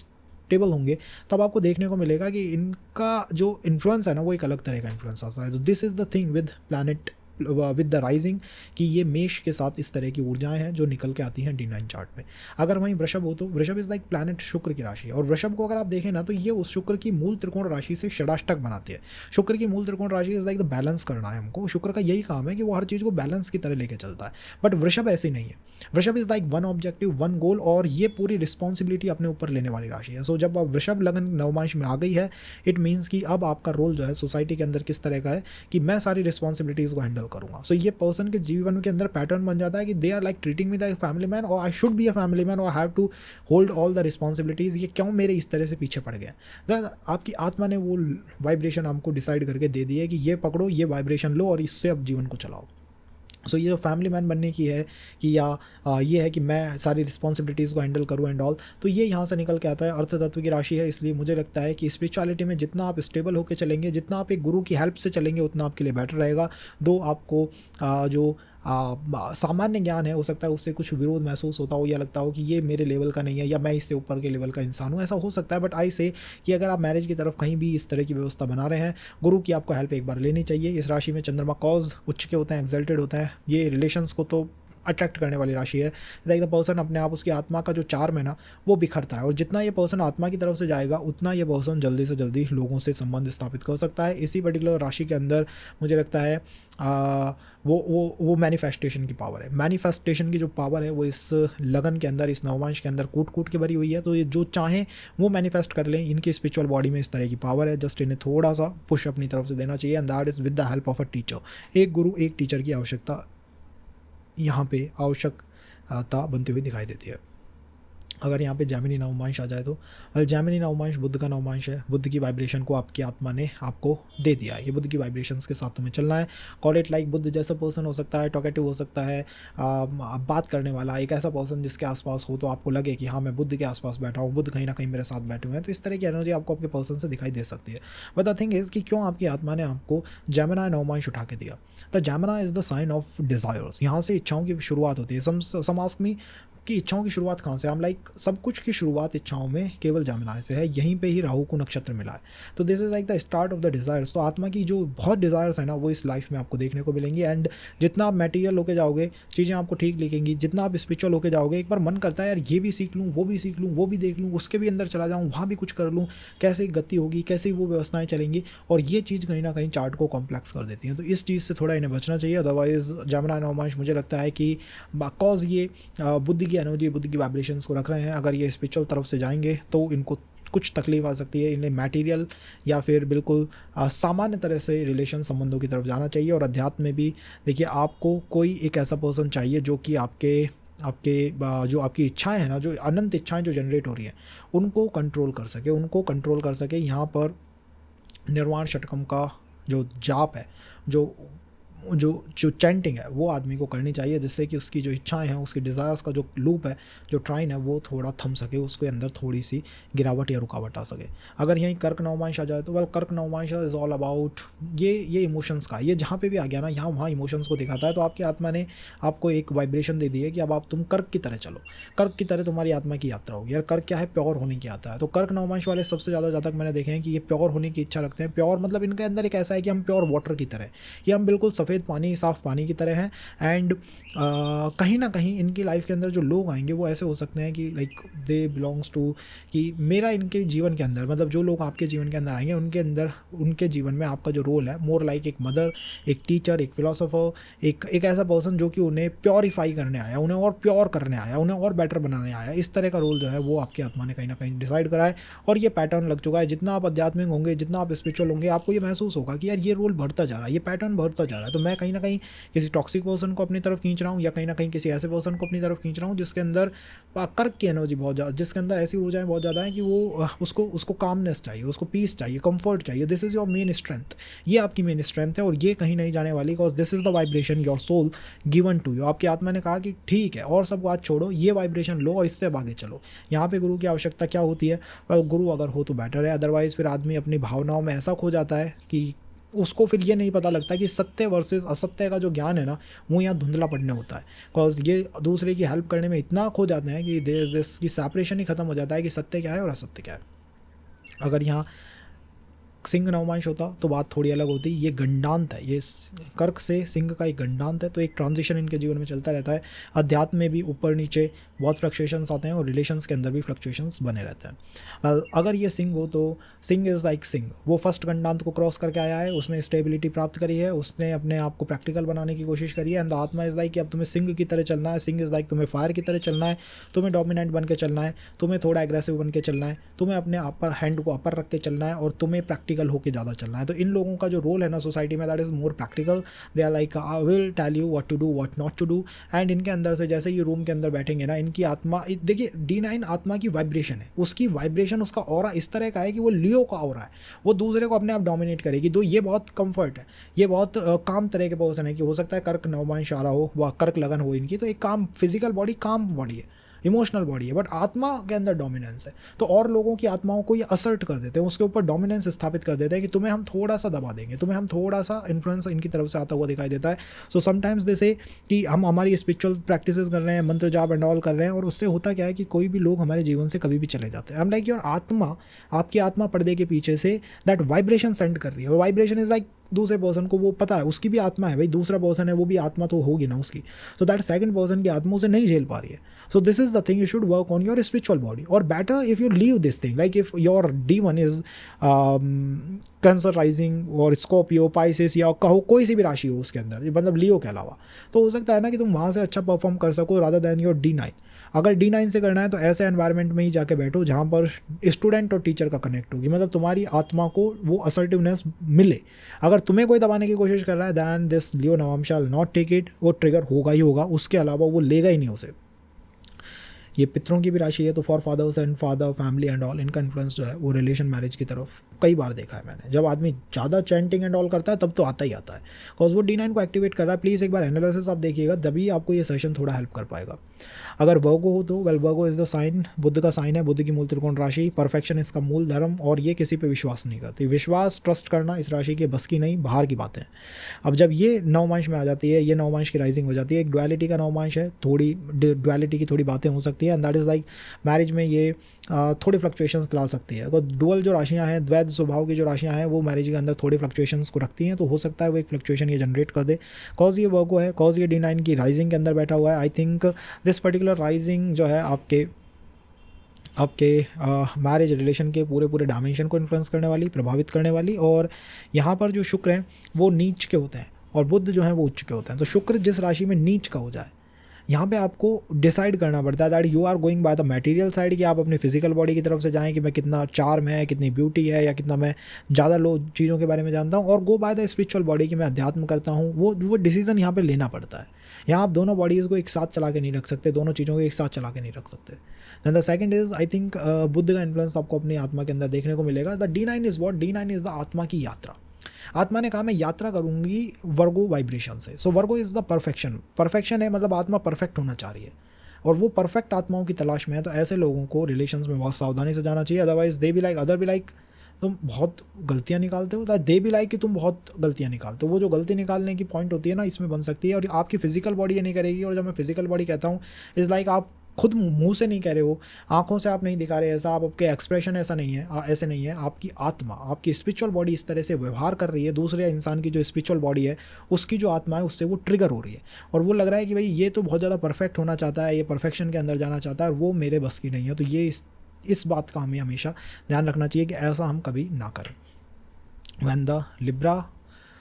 टेबल होंगे, तब आपको देखने को मिलेगा कि इनका जो इन्फ्लुएंस है ना वो एक अलग तरह का इन्फ्लुएंस आता है। तो this is the thing with planet with the rising, कि ये मेष के साथ इस तरह की ऊर्जाएं हैं जो निकल के आती हैं D9 चार्ट में। अगर वहीं वृषभ हो तो वृषभ इज़ लाइक प्लैनेट शुक्र की राशि है, और वृषभ को अगर आप देखें ना तो ये उस शुक्र की मूल त्रिकोण राशि से षडाष्टक बनाती है। शुक्र की मूल त्रिकोण राशि इज़ लाइक द बैलेंस करना है हमको। शुक्र का यही काम है कि वो हर चीज़ को बैलेंस की तरह लेके चलता है। बट वृषभ ऐसी नहीं है। वृषभ is like one objective, one goal, और ये पूरी रिस्पॉन्सिबिलिटी अपने ऊपर लेने वाली राशि है। सो जब आप वृषभ लगन नवमांश में आ गई है, इट मीन्स कि अब आपका रोल जो है सोसाइटी के अंदर किस तरह का है कि मैं सारी रिस्पॉन्सिबिलिटीज़ को हैंडल करूँगा। सो ये पर्सन के जीवन के अंदर पैटर्न बन जाता है कि they are like treating me the family man, और I should be a family man, और I have to hold all the responsibilities. ये क्यों मेरे इस तरह से पीछे पड़ गए? आपकी आत्मा ने वो वाइब्रेशन हमको डिसाइड करके दे दी है कि ये पकड़ो, ये वाइब्रेशन लो, और इससे अब जीवन को चलाओ। सो ये जो फैमिली मैन बनने की है कि या ये है कि मैं सारी रिस्पॉन्सिबिलिटीज़ को हैंडल करूँ एंड ऑल, तो ये यहाँ से निकल के आता है। अर्थ तत्व की राशि है, इसलिए मुझे लगता है कि स्पिरिचुअलिटी में जितना आप स्टेबल होकर चलेंगे, जितना आप एक गुरु की हेल्प से चलेंगे, उतना आपके लिए बेटर रहेगा। दो आपको जो सामान्य ज्ञान है, हो सकता है उससे कुछ विरोध महसूस होता हो, या लगता हो कि ये मेरे लेवल का नहीं है, या मैं इससे ऊपर के लेवल का इंसान हूँ, ऐसा हो सकता है। बट आई से कि अगर आप मैरिज की तरफ कहीं भी इस तरह की व्यवस्था बना रहे हैं, गुरु की आपको हेल्प एक बार लेनी चाहिए। इस राशि में चंद्रमा कॉज उच्च के होते हैं, एक्सल्टेड होते हैं, ये रिलेशंस को तो अट्रैक्ट करने वाली राशि है। लाइक द पर्सन अपने आप उसकी आत्मा का जो चार्म है ना वो बिखरता है, और जितना ये पर्सन आत्मा की तरफ से जाएगा उतना ये पर्सन जल्दी से जल्दी लोगों से संबंध स्थापित कर सकता है। इसी पर्टिकुलर राशि के अंदर मुझे लगता है वो मैनिफेस्टेशन की पावर है। मैनिफेस्टेशन की जो पावर है वो इस लगन के अंदर, इस नवमांश के अंदर कूट कूट के भरी हुई है। तो ये जो चाहें वो मैनिफेस्ट कर लें, इनकी स्पिरिचुअल बॉडी में इस तरह की पावर है। जस्ट इन्हें थोड़ा सा पुश अपनी तरफ से देना चाहिए, and that is with the help of a teacher. एक गुरु, एक टीचर की आवश्यकता यहाँ पे आवश्यकता बनती हुई दिखाई देती है। अगर यहाँ पे जैमिनी नवमांश आ जाए तो जैमिनी नवमांश बुद्ध का नवमांश है। बुद्ध की वाइब्रेशन को आपकी आत्मा ने आपको दे दिया है, ये बुद्ध की वाइब्रेशंस के साथ तुम्हें चलना है। कॉल इट लाइक बुद्ध जैसा पर्सन हो सकता है, टॉकेटिव हो सकता है, बात करने वाला, एक ऐसा पर्सन जिसके आसपास हो तो आपको लगे कि हाँ मैं बुद्ध के आसपास बैठा हूँ, बुद्ध कहीं ना कहीं मेरे साथ बैठे हुए हैं। तो इस तरह की एनर्जी आपको आपके पर्सन से दिखाई दे सकती है। बट द थिंग इज़ कि क्यों आपकी आत्मा ने आपको जैमिनी नवमांश उठा के दिया। The Gemini is the sign of desires. यहाँ से इच्छाओं की शुरुआत होती है। सम आस्क मी कि इच्छाओं की शुरुआत कहाँ से? हम लाइक सब कुछ की शुरुआत इच्छाओं में केवल जैमिनी से है। यहीं पे ही राहु को नक्षत्र मिला है। तो this is like the start of the desires. तो आत्मा की जो बहुत डिज़ायर्स है ना वो इस लाइफ में आपको देखने को मिलेंगी। एंड जितना आप मटेरियल होके जाओगे चीज़ें आपको ठीक लिखेंगी, जितना आप स्पिरिचुअल होके जाओगे एक बार मन करता है यार ये भी सीख लूँ, वो भी सीख लूँ, वो भी देख लूँ, उसके भी अंदर चला जाऊँ, वहाँ भी कुछ कर लूँ, कैसे गति होगी, कैसे वो व्यवस्थाएँ चलेंगी। और ये चीज़ कहीं ना कहीं चार्ट को कॉम्प्लेक्स कर देती हैं। तो इस चीज़ से थोड़ा इन्हें बचना चाहिए। अदरवाइज़ जैमिनी नवमांश मुझे लगता है कि बिकॉज ये बुद्ध की एनर्जी, बुद्ध की वाइब्रेशंस को रख रहे हैं, अगर ये स्पिरिचुअल तरफ से जाएंगे तो इनको कुछ तकलीफ आ सकती है। इन्हें मटेरियल या फिर बिल्कुल सामान्य तरह से रिलेशन संबंधों की तरफ जाना चाहिए। और अध्यात्म में भी देखिए आपको कोई एक ऐसा पर्सन चाहिए जो कि आपके जो आपकी इच्छाएं हैं ना, जो अनंत इच्छाएं जो जनरेट हो रही हैं उनको कंट्रोल कर सके। यहाँ पर निर्वाण षटकम का जो जाप है, जो चैंटिंग है वो आदमी को करनी चाहिए, जिससे कि उसकी जो इच्छाएं हैं, उसकी डिज़ायर्स का जो लूप है, जो ट्राइन है वो थोड़ा थम सके, उसके अंदर थोड़ी सी गिरावट या रुकावट आ सके। अगर यहीं कर्क नवमांश आ जाए तो वेल कर्क नवमांश इज़ ऑल अबाउट ये इमोशंस का। ये जहाँ पे भी आ गया ना यहाँ वहाँ इमोशंस को दिखाता है। तो आपकी आत्मा ने आपको एक वाइब्रेशन दे दी है कि अब तुम कर्क की तरह चलो, कर्क की तरह तुम्हारी आत्मा की यात्रा होगी। यार कर्क क्या है? प्योर होने की यात्रा है। तो कर्क नवमांश वाले सबसे ज़्यादा जहाँ तक मैंने देखे हैं कि ये प्योर होने की इच्छा रखते हैं। प्योर मतलब इनके अंदर एक ऐसा है कि हम प्योर वाटर की तरह, ये हम बिल्कुल सफ़ेद पानी, साफ़ पानी की तरह है। एंड कहीं ना कहीं इनकी लाइफ के अंदर जो लोग आएंगे वो ऐसे हो सकते हैं कि लाइक दे बिलोंग्स टू, कि मेरा इनके जीवन के अंदर मतलब जो लोग आपके जीवन के अंदर आएंगे उनके जीवन में आपका जो रोल है मोर लाइक एक मदर, एक टीचर, एक फिलोसोफर, एक ऐसा पर्सन जो कि उन्हें प्योरीफाई करने आया, उन्हें और प्योर करने आया, उन्हें और बेटर बनाने आया। इस तरह का रोल जो है वो आपकी आत्मा ने कहीं ना कहीं डिसाइड करा है। और ये पैटर्न लग चुका है। जितना आप आध्यात्मिक होंगे, जितना आप स्पिरिचुअल होंगे, आपको ये महसूस होगा कि यार ये रोल बढ़ता जा रहा है, ये पैटर्न बढ़ता जा रहा है। तो मैं कहीं ना कहीं किसी टॉक्सिक पर्सन को अपनी तरफ खींच रहा हूँ, या कहीं ना कहीं किसी ऐसे पर्सन को अपनी तरफ खींच रहा हूँ जिसके अंदर कर्क की एनर्जी बहुत ज़्यादा, जिसके अंदर ऐसी ऊर्जाएं बहुत ज़्यादा हैं कि वो उसको कामनेस चाहिए, उसको पीस चाहिए, कंफर्ट चाहिए। This is your main strength. ये आपकी मेन स्ट्रेंथ है और ये कहीं नहीं जाने वाली, because this is the vibration your soul given to you. आपकी आत्मा ने कहा कि ठीक है और सब बात छोड़ो, ये वाइब्रेशन लो और इससे आगे चलो। यहाँ पे गुरु की आवश्यकता क्या होती है? गुरु अगर हो तो बेटर है, अदरवाइज़ फिर आदमी अपनी भावनाओं में ऐसा खो जाता है कि उसको फिर ये नहीं पता लगता कि सत्य वर्सेस असत्य का जो ज्ञान है ना वो यहाँ धुंधला पड़ने होता है। बिकॉज ये दूसरे की हेल्प करने में इतना खो जाते हैं कि देश की सेपरेशन ही खत्म हो जाता है कि सत्य क्या है और असत्य क्या है। अगर यहाँ सिंह नवमांश होता तो बात थोड़ी अलग होती। ये गंडांत है, ये कर्क से सिंह का एक गंडांत है। तो एक ट्रांजिशन इनके जीवन में चलता रहता है। अध्यात्म में भी ऊपर नीचे बहुत फ्लक्चुएशंस आते हैं और रिलेशंस के अंदर भी फ्लक्चुएशंस बने रहते हैं। अगर ये सिंह हो तो सिंह इज़ लाइक सिंह, वो फर्स्ट गंडांत को क्रॉस करके आया है, उसने स्टेबिलिटी प्राप्त करी है, उसने अपने आप को प्रैक्टिकल बनाने की कोशिश करी है। एंड द आत्मा इज़ लाइक कि अब तुम्हें सिंह की तरह चलना है। सिंह इज़ लाइक तुम्हें फायर की तरह चलना है, तुम्हें डोमिनेंट बन के चलना है, तुम्हें थोड़ा एग्रेसिव बन के चलना है, तुम्हें अपने अपर हैंड को अपर रख के चलना है और तुम्हें प्रैक्टिकल होकर ज़्यादा चलना है। तो इन लोगों का जो रोल है ना सोसाइटी में, that is more practical. They are like I will tell you what to do, what not to do. And इनके अंदर से जैसे ये रूम के अंदर बैठेंगे ना, इनकी आत्मा, देखिए D9 आत्मा की वाइब्रेशन है, उसकी वाइब्रेशन, उसका ऑरा इस तरह का है कि वो लियो का ऑरा है, वो दूसरे को अपने आप डोमिनेट करेगी। तो ये बहुत कंफर्ट है, ये बहुत काम तरह के पर्सन है कि हो सकता है कर्क नवमांश आ रहा हो, वह कर्क लगन हो इनकी, तो एक काम फिजिकल बॉडी, काम बॉडी है, इमोशनल बॉडी है, बट आत्मा के अंदर डोमिनेंस है। तो और लोगों की आत्माओं को ये असर्ट कर देते हैं, उसके ऊपर डोमिनेंस स्थापित कर देते हैं कि तुम्हें हम थोड़ा सा दबा देंगे, तुम्हें हम थोड़ा सा इन्फ्लुएंस इनकी तरफ से आता हुआ दिखाई देता है। सो समटाइम्स दे से कि हम हमारी स्पिरिचुअल प्रैक्टिसेस कर रहे हैं, मंत्र जाप एंड ऑल कर रहे हैं, और उससे होता क्या है कि कोई भी लोग हमारे जीवन से कभी भी चले जाते हैं। हम लाइक योर आत्मा, आपकी आत्मा पर्दे के पीछे से दैट वाइब्रेशन सेंड कर रही है, और वाइब्रेशन इज लाइक दूसरे पर्सन को वो पता है, उसकी भी आत्मा है भाई, दूसरा पर्सन है वो भी आत्मा तो होगी ना उसकी, सो दैट सेकंड पर्सन की आत्मा उसे नहीं झेल पा रही है. So this is the thing, you should work on your spiritual body. और better if you leave this thing, like if your D1 is Cancer rising और स्कॉर्पियो पाइसेस या कहो कोई सी भी राशि हो उसके अंदर, मतलब लियो के अलावा, तो हो सकता है ना कि तुम वहाँ से अच्छा परफॉर्म कर सको रादर दैन योर D9. अगर D9 से करना है तो ऐसे एनवायरनमेंट में ही जाके बैठो जहाँ पर स्टूडेंट और टीचर का कनेक्ट होगी, मतलब तुम्हारी आत्मा को वो असर्टिवनेस मिले. अगर तुम्हें कोई दबाने की कोशिश कर रहा है दैन दिस लियो नवम शैल नॉट टेक इट, वो ट्रिगर होगा ही होगा, उसके अलावा वो लेगा ही नहीं उसे. ये पितरों की भी राशि है, तो for fathers and father family and all, इनका इन्फ्लुएंस जो है वो रिलेशन मैरिज की तरफ कई बार देखा है मैंने. जब आदमी ज़्यादा चैंटिंग एंड ऑल करता है तब तो आता ही आता है, बिकॉज वो D9 को एक्टिवेट कर रहा है. प्लीज़ एक बार एनालिसिस आप देखिएगा, तभी आपको ये सेशन थोड़ा हेल्प कर पाएगा. अगर वर्गो हो तो well, Virgo is the sign, Budh का साइन है, बुद्ध की मूल त्रिकोण राशि, परफेक्शन इसका मूल धर्म, और ये किसी पे विश्वास नहीं करती. विश्वास ट्रस्ट करना इस राशि के बस की नहीं, बाहर की बातें हैं. अब जब ये नवमांश में आ जाती है, ये नवमांश की राइजिंग हो जाती है, एक डुअलिटी का नवमांश है, थोड़ी डुअलिटी की थोड़ी बातें हो सकती है, and that is like marriage में ये थोड़ी फ्लक्चुएशंस ला सकती है. अगर डुअल जो राशियाँ हैं, द्वैध स्वभाव की जो राशियाँ हैं, वो मैरिज के अंदर थोड़ी फ्लक्चुएशंस को रखती हैं, तो हो सकता है वो एक फ्लक्चुएशन ये जनरेट कर दे. कॉज ये वर्गो है, कॉज ये D9 की राइजिंग के अंदर बैठा हुआ है. I think this particular rising जो है आपके मैरिज रिलेशन के पूरे डायमेंशन को इन्फ्लुएंस करने वाली, प्रभावित करने वाली. और यहाँ पर जो शुक्र हैं वो नीच के होते हैं और बुध जो है वो उच्च के होते हैं. तो शुक्र जिस राशि में नीच का हो जाए, यहाँ पे आपको डिसाइड करना पड़ता है that you are going by the material side, कि आप अपनी फिजिकल बॉडी की तरफ से जाएं कि मैं कितना चार्म है, कितनी ब्यूटी है, या कितना मैं ज़्यादा लो चीज़ों के बारे में जानता हूँ, और गो बाय द स्पिरिचुअल बॉडी कि मैं अध्यात्म करता हूँ. वो डिसीजन यहाँ पे लेना पड़ता है. यहाँ आप दोनों बॉडीज़ को एक साथ चला के नहीं रख सकते, दोनों चीज़ों को एक साथ चला के नहीं रख सकते. Then the second is I think Budh का इन्फ्लुएंस आपको अपनी आत्मा के अंदर देखने को मिलेगा. The D9 is what, D9 is the आत्मा की यात्रा. आत्मा ने कहा मैं यात्रा करूंगी वर्गो वाइब्रेशन से. सो वर्गो इज़ द परफेक्शन. परफेक्शन है मतलब आत्मा परफेक्ट होना चाह रही है, और वो परफेक्ट आत्माओं की तलाश में है. तो ऐसे लोगों को रिलेशंस में बहुत सावधानी से जाना चाहिए, otherwise they be like, other be like तुम बहुत गलतियाँ निकालते हो, दे बी लाइक कि तुम बहुत गलतियाँ निकालते हो. वो जो गलती निकालने की पॉइंट होती है ना, इसमें बन सकती है, और आपकी फिजिकल बॉडी ये नहीं करेगी. और जब मैं फिजिकल बॉडी कहता हूँ, इज़ लाइक आप खुद मुंह से नहीं कह रहे हो, आंखों से आप नहीं दिखा रहे ऐसा, आप आपके एक्सप्रेशन ऐसा नहीं है, ऐसे नहीं है. आपकी आत्मा, आपकी स्पिरिचुअल बॉडी इस तरह से व्यवहार कर रही है, दूसरे इंसान की जो स्पिरिचुअल बॉडी है उसकी जो आत्मा है उससे वो ट्रिगर हो रही है, और वो लग रहा है कि भाई ये तो बहुत ज़्यादा परफेक्ट होना चाहता है, ये परफेक्शन के अंदर जाना चाहता है, और वो मेरे बस की नहीं है. तो ये इस बात का हमें हमेशा ध्यान रखना चाहिए कि ऐसा हम कभी ना करें. When the Libra,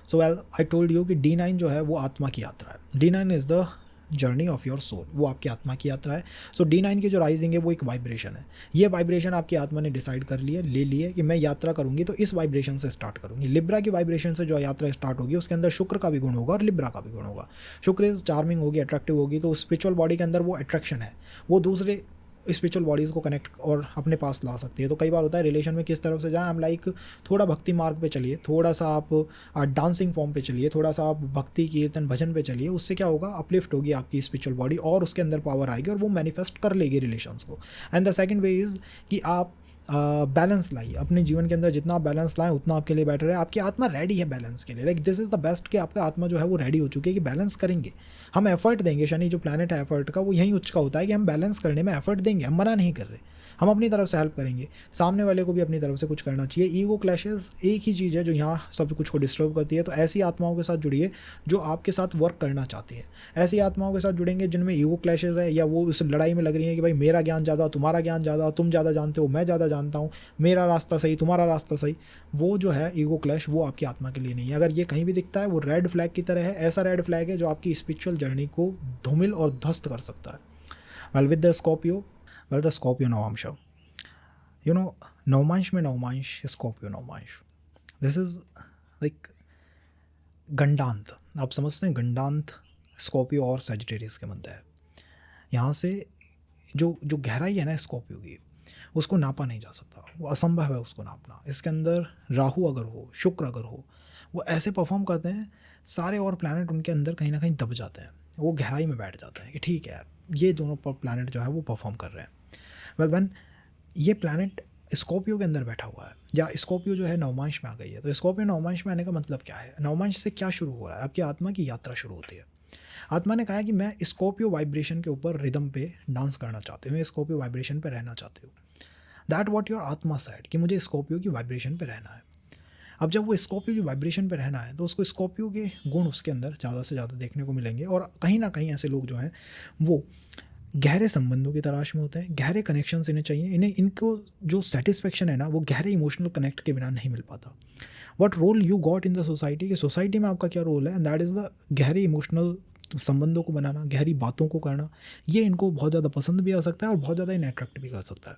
so well I told you कि D9 जो है वो आत्मा की यात्रा है. D9 is the journey of your soul, वो आपकी आत्मा की यात्रा है. सो D9 की जो राइजिंग है वो एक वाइब्रेशन है. ये वाइब्रेशन आपकी आत्मा ने डिसाइड कर लिया, ले लिए कि मैं यात्रा करूंगी तो इस वाइब्रेशन से स्टार्ट करूंगी. लिब्रा की वाइब्रेशन से जो यात्रा स्टार्ट होगी उसके अंदर शुक्र का भी गुण होगा और लिब्रा का भी गुण होगा. शुक्र इज चार्मिंग होगी, अट्रैक्टिव होगी, तो स्पिरिचुअल बॉडी के अंदर वो अट्रैक्शन है, वो दूसरे स्पिरिचुअल बॉडीज़ को कनेक्ट और अपने पास ला सकती है. तो कई बार होता है रिलेशन में किस तरफ से जाएं, हम लाइक थोड़ा भक्ति मार्ग पे चलिए, थोड़ा सा आप डांसिंग फॉर्म पे चलिए, थोड़ा सा आप भक्ति कीर्तन भजन पे चलिए. उससे क्या होगा, अपलिफ्ट होगी आपकी स्पिरिचुअल बॉडी और उसके अंदर पावर आएगी और वो मैनिफेस्ट कर लेगी रिलेशंस को. And the second way is कि आप बैलेंस लाइए अपने जीवन के अंदर. जितना आप बैलेंस लाएं उतना आपके लिए बेटर है. आपकी आत्मा रेडी है बैलेंस के लिए. Like this is the best कि आपका आत्मा जो है वो रेडी हो चुकी है कि बैलेंस करेंगे, हम एफर्ट देंगे. शनि जो प्लैनेट है एफर्ट का, वो यहीं उच्च का होता है कि हम बैलेंस करने में एफर्ट देंगे, हम मना नहीं कर रहे, हम अपनी तरफ से हेल्प करेंगे. सामने वाले को भी अपनी तरफ से कुछ करना चाहिए. ईगो क्लैशेस एक ही चीज़ है जो यहाँ सब कुछ को डिस्टर्ब करती है. तो ऐसी आत्माओं के साथ जुड़िए जो आपके साथ वर्क करना चाहती है. ऐसी आत्माओं के साथ जुड़ेंगे जिनमें ईगो क्लैशेस है, या वो उस लड़ाई में लग रही है कि भाई मेरा ज्ञान ज़्यादा, तुम्हारा ज्ञान ज़्यादा, तुम ज़्यादा जानते हो, मैं ज़्यादा जानता हूँ, मेरा रास्ता सही, तुम्हारा रास्ता सही. वो जो है ईगो क्लैश, वो आपकी आत्मा के लिए नहीं है. अगर ये कहीं भी दिखता है वो रेड फ्लैग की तरह है. ऐसा रेड फ्लैग है जो आपकी स्पिरिचुअल जर्नी को धूमिल और ध्वस्त कर सकता है. Well with the Scorpio, well the Scorpio नवमांश, यू नो नवमांश में नवमांश, स्कॉर्पियो नवमांश, दिस इज़ लाइक गंडांत. आप समझते हैं गंडांत स्कॉर्पियो और सजिटेरियस के मध्य है. यहाँ से जो गहराई है ना स्कॉर्पियो की, उसको नापा नहीं जा सकता, वो असंभव है उसको नापना. इसके अंदर राहु अगर हो, शुक्र अगर हो, वो ऐसे परफॉर्म करते हैं, सारे और प्लैनेट उनके अंदर कहीं ना कहीं दब जाते हैं, वो गहराई में बैठ जाते हैं कि ठीक है यार ये दोनों प्लैनेट जो है वो परफॉर्म कर रहे हैं. वेल व्हेन ये प्लैनेट स्कॉर्पियो के अंदर बैठा हुआ है, या स्कॉर्पियो जो है नवमांश में आ गई है, तो स्कॉर्पियो नवमांश में आने का मतलब क्या है, नवमांश से क्या शुरू हो रहा है, आपकी आत्मा की यात्रा शुरू होती है. आत्मा ने कहा है कि मैं स्कॉर्पियो वाइब्रेशन के ऊपर रिदम पे डांस करना चाहती हूँ, मैं स्कॉर्पियो वाइब्रेशन पे रहना चाहती हूँ. दैट वॉट योर आत्मा सेड कि मुझे स्कॉर्पियो की वाइब्रेशन पे रहना है. अब जब वो स्कॉर्पियो की वाइब्रेशन पे रहना है तो उसको स्कॉर्पियो के गुण उसके अंदर ज़्यादा से ज़्यादा देखने को मिलेंगे। और कहीं ना कहीं ऐसे लोग जो हैं वो गहरे संबंधों की तलाश में होते हैं, गहरे कनेक्शंस इन्हें चाहिए, इनको जो सेटिस्फेक्शन है ना वो गहरे इमोशनल कनेक्ट के बिना नहीं मिल पाता। What role you got in the society, कि सोसाइटी में आपका क्या रोल है, एंड दैट इज़ द गहरे इमोशनल संबंधों को बनाना, गहरी बातों को करना। ये इनको बहुत ज़्यादा पसंद भी आ सकता है और बहुत ज़्यादा इन्हें अट्रैक्ट भी कर सकता है।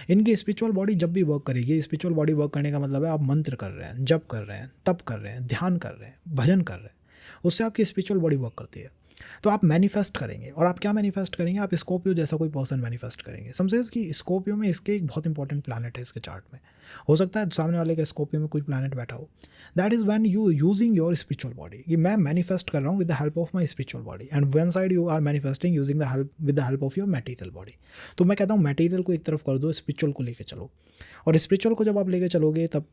इनकी स्पिरिचुअल बॉडी जब भी वर्क करेगी, स्पिरिचुअल बॉडी वर्क करने का मतलब है आप मंत्र कर रहे हैं, जप कर रहे हैं, तप कर रहे हैं, ध्यान कर रहे हैं, भजन कर रहे हैं, उससे आपकी स्पिरिचुअल बॉडी वर्क करती है। तो आप मैनिफेस्ट करेंगे, और आप क्या मैनिफेस्ट करेंगे, आप स्कॉर्पियो जैसा कोई पर्सन मैनिफेस्ट करेंगे। समझे कि स्कॉर्पियो में इसके एक बहुत इंपॉर्टेंट प्लैनेट है इसके चार्ट में। हो सकता है सामने वाले के स्कॉर्पियो में कोई प्लैनेट बैठा हो। That is when you using your spiritual body, कि मैं मैनिफेस्ट कर रहा हूँ with the help of my spiritual body, and one side you are manifesting using the help with the help of your material body. तो मैं कहता हूँ material को एक तरफ कर दो, स्पिरिचुअल को लेके चलो। और स्पिरिचुअल को जब आप लेके चलोगे तब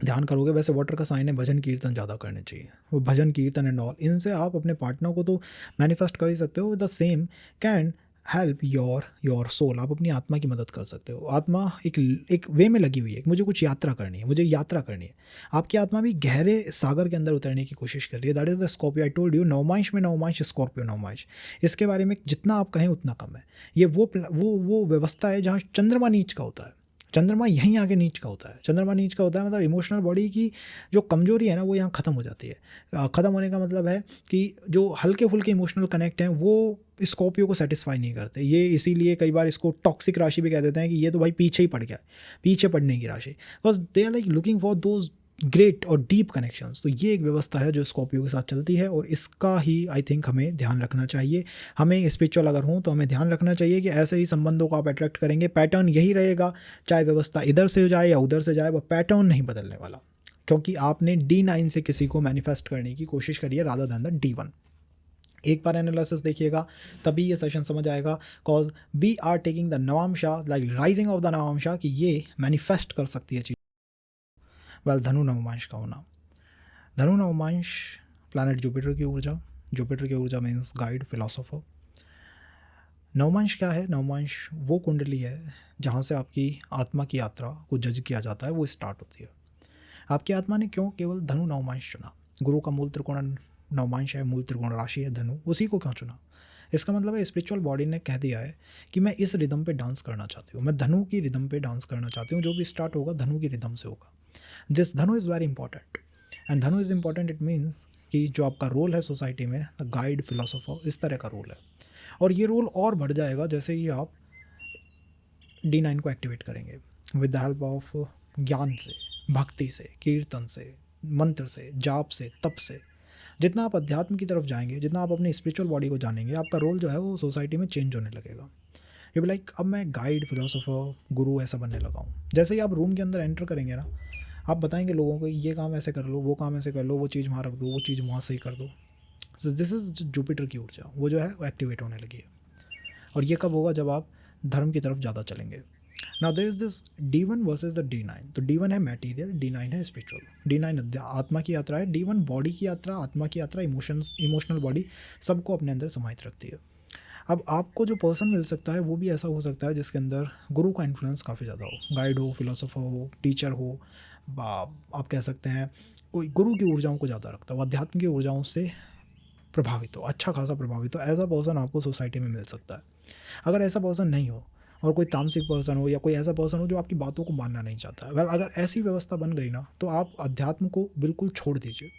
ध्यान करोगे। वैसे वाटर का साइन है, भजन कीर्तन ज़्यादा करने चाहिए, वो भजन कीर्तन एंड ऑल, इनसे आप अपने पार्टनर को तो मैनिफेस्ट कर ही सकते हो। The same can help your soul, आप अपनी आत्मा की मदद कर सकते हो। आत्मा एक वे में लगी हुई है, मुझे कुछ यात्रा करनी है, मुझे यात्रा करनी है। आपकी आत्मा भी गहरे सागर के अंदर उतरने की कोशिश कर रही है। That is the Scorpio. I told you, नवमांश में नवमांश, स्कॉर्पियो नवमांश, इसके बारे में जितना आप कहें उतना कम है। ये वो व्यवस्था है जहाँ चंद्रमा नीच का होता है। चंद्रमा यहीं आके नीच का होता है। चंद्रमा नीच का होता है मतलब इमोशनल बॉडी की जो कमजोरी है ना वो यहाँ ख़त्म हो जाती है। ख़त्म होने का मतलब है कि जो हल्के फुल्के इमोशनल कनेक्ट हैं वो स्कॉर्पियो को सेटिस्फाई नहीं करते। ये इसीलिए कई बार इसको टॉक्सिक राशि भी कह देते हैं कि ये तो भाई पीछे ही पड़ गया, पीछे पड़ने की राशि, because they are like looking for those great और डीप कनेक्शंस। तो ये एक व्यवस्था है जो स्कॉर्पियो के साथ चलती है, और इसका ही आई थिंक हमें ध्यान रखना चाहिए। हमें स्पिरिचुअल अगर हों तो हमें ध्यान रखना चाहिए कि ऐसे ही संबंधों को आप अट्रैक्ट करेंगे। पैटर्न यही रहेगा, चाहे व्यवस्था इधर से जाए या उधर से जाए, वह पैटर्न नहीं बदलने वाला, क्योंकि आपने D9 से किसी को मैनिफेस्ट करने की कोशिश करी है रादर दैन द D1। एक बार एनालिसिस देखिएगा तभी ये सेशन समझ आएगा, cause we are taking the नवांशा, like rising of the नवांशा, कि ये मैनिफेस्ट कर सकती है चीज़। वेल, धनु नवमांश का होना, धनु नवमांश प्लैनेट जुपिटर की ऊर्जा, जुपिटर की ऊर्जा मीन्स गाइड, फिलोसोफर। नवमांश क्या है? नवमांश वो कुंडली है जहाँ से आपकी आत्मा की यात्रा को जज किया जाता है, वो स्टार्ट होती है। आपकी आत्मा ने क्यों केवल धनु नवमांश चुना? गुरु का मूल त्रिकोण नवमांश है, मूल त्रिकोण राशि है धनु, उसी को क्यों चुना? इसका मतलब है स्पिरिचुअल बॉडी ने कह दिया है कि मैं इस रिदम पे डांस करना चाहती हूँ, मैं धनु की रिदम पे डांस करना चाहती हूँ, जो भी स्टार्ट होगा धनु की रिदम से होगा। दिस धनु इज़ वेरी इंपॉर्टेंट, एंड धनु इज़ इंपॉर्टेंट, इट मीन्स कि जो आपका रोल है सोसाइटी में, द गाइड, फिलोसोफर, इस तरह का रोल है। और ये रोल और बढ़ जाएगा जैसे ही आप D9 को एक्टिवेट करेंगे विद द हेल्प ऑफ ज्ञान से, भक्ति से, कीर्तन से, मंत्र से, जाप से, तप से। जितना आप अध्यात्म की तरफ जाएंगे, जितना आप अपनी स्पिरिचुअल बॉडी को जानेंगे, आपका रोल जो है वो सोसाइटी में चेंज होने लगेगा। ये भी लाइक अब मैं गाइड, फिलोसोफर, गुरु ऐसा बनने लगा हूँ। जैसे ही आप रूम के अंदर एंटर करेंगे ना, आप बताएंगे लोगों को ये काम ऐसे कर लो, वो काम ऐसे कर लो, वो चीज़ वहाँ रख दो, वो चीज़ वहाँ सही कर दो। सो दिस इज़ जुपिटर की ऊर्जा, वो जो है वो एक्टिवेट होने लगी है। और ये कब होगा? जब आप धर्म की तरफ ज़्यादा चलेंगे। Now there is this D1 versus the D9। तो D1 है मटेरियल, D9 है स्पिरिचुअल। D9 आत्मा की यात्रा है, D1 बॉडी की यात्रा, आत्मा की यात्रा, इमोशनल बॉडी सबको अपने अंदर समाहित रखती है। अब आपको जो पर्सन मिल सकता है वो भी ऐसा हो सकता है जिसके अंदर गुरु का इन्फ्लुएंस काफ़ी ज़्यादा हो, गाइड हो, फिलोसोफर हो, टीचर हो, आप कह सकते हैं कोई गुरु की ऊर्जाओं को ज़्यादा रखता हो, अध्यात्म की ऊर्जाओं से प्रभावित हो, अच्छा खासा प्रभावित हो, ऐसा पर्सन आपको सोसाइटी में मिल सकता है। अगर ऐसा पर्सन नहीं हो और कोई तामसिक पर्सन हो या कोई ऐसा पर्सन हो जो आपकी बातों को मानना नहीं चाहता, वेल अगर ऐसी व्यवस्था बन गई ना, तो आप अध्यात्म को बिल्कुल छोड़ दीजिए,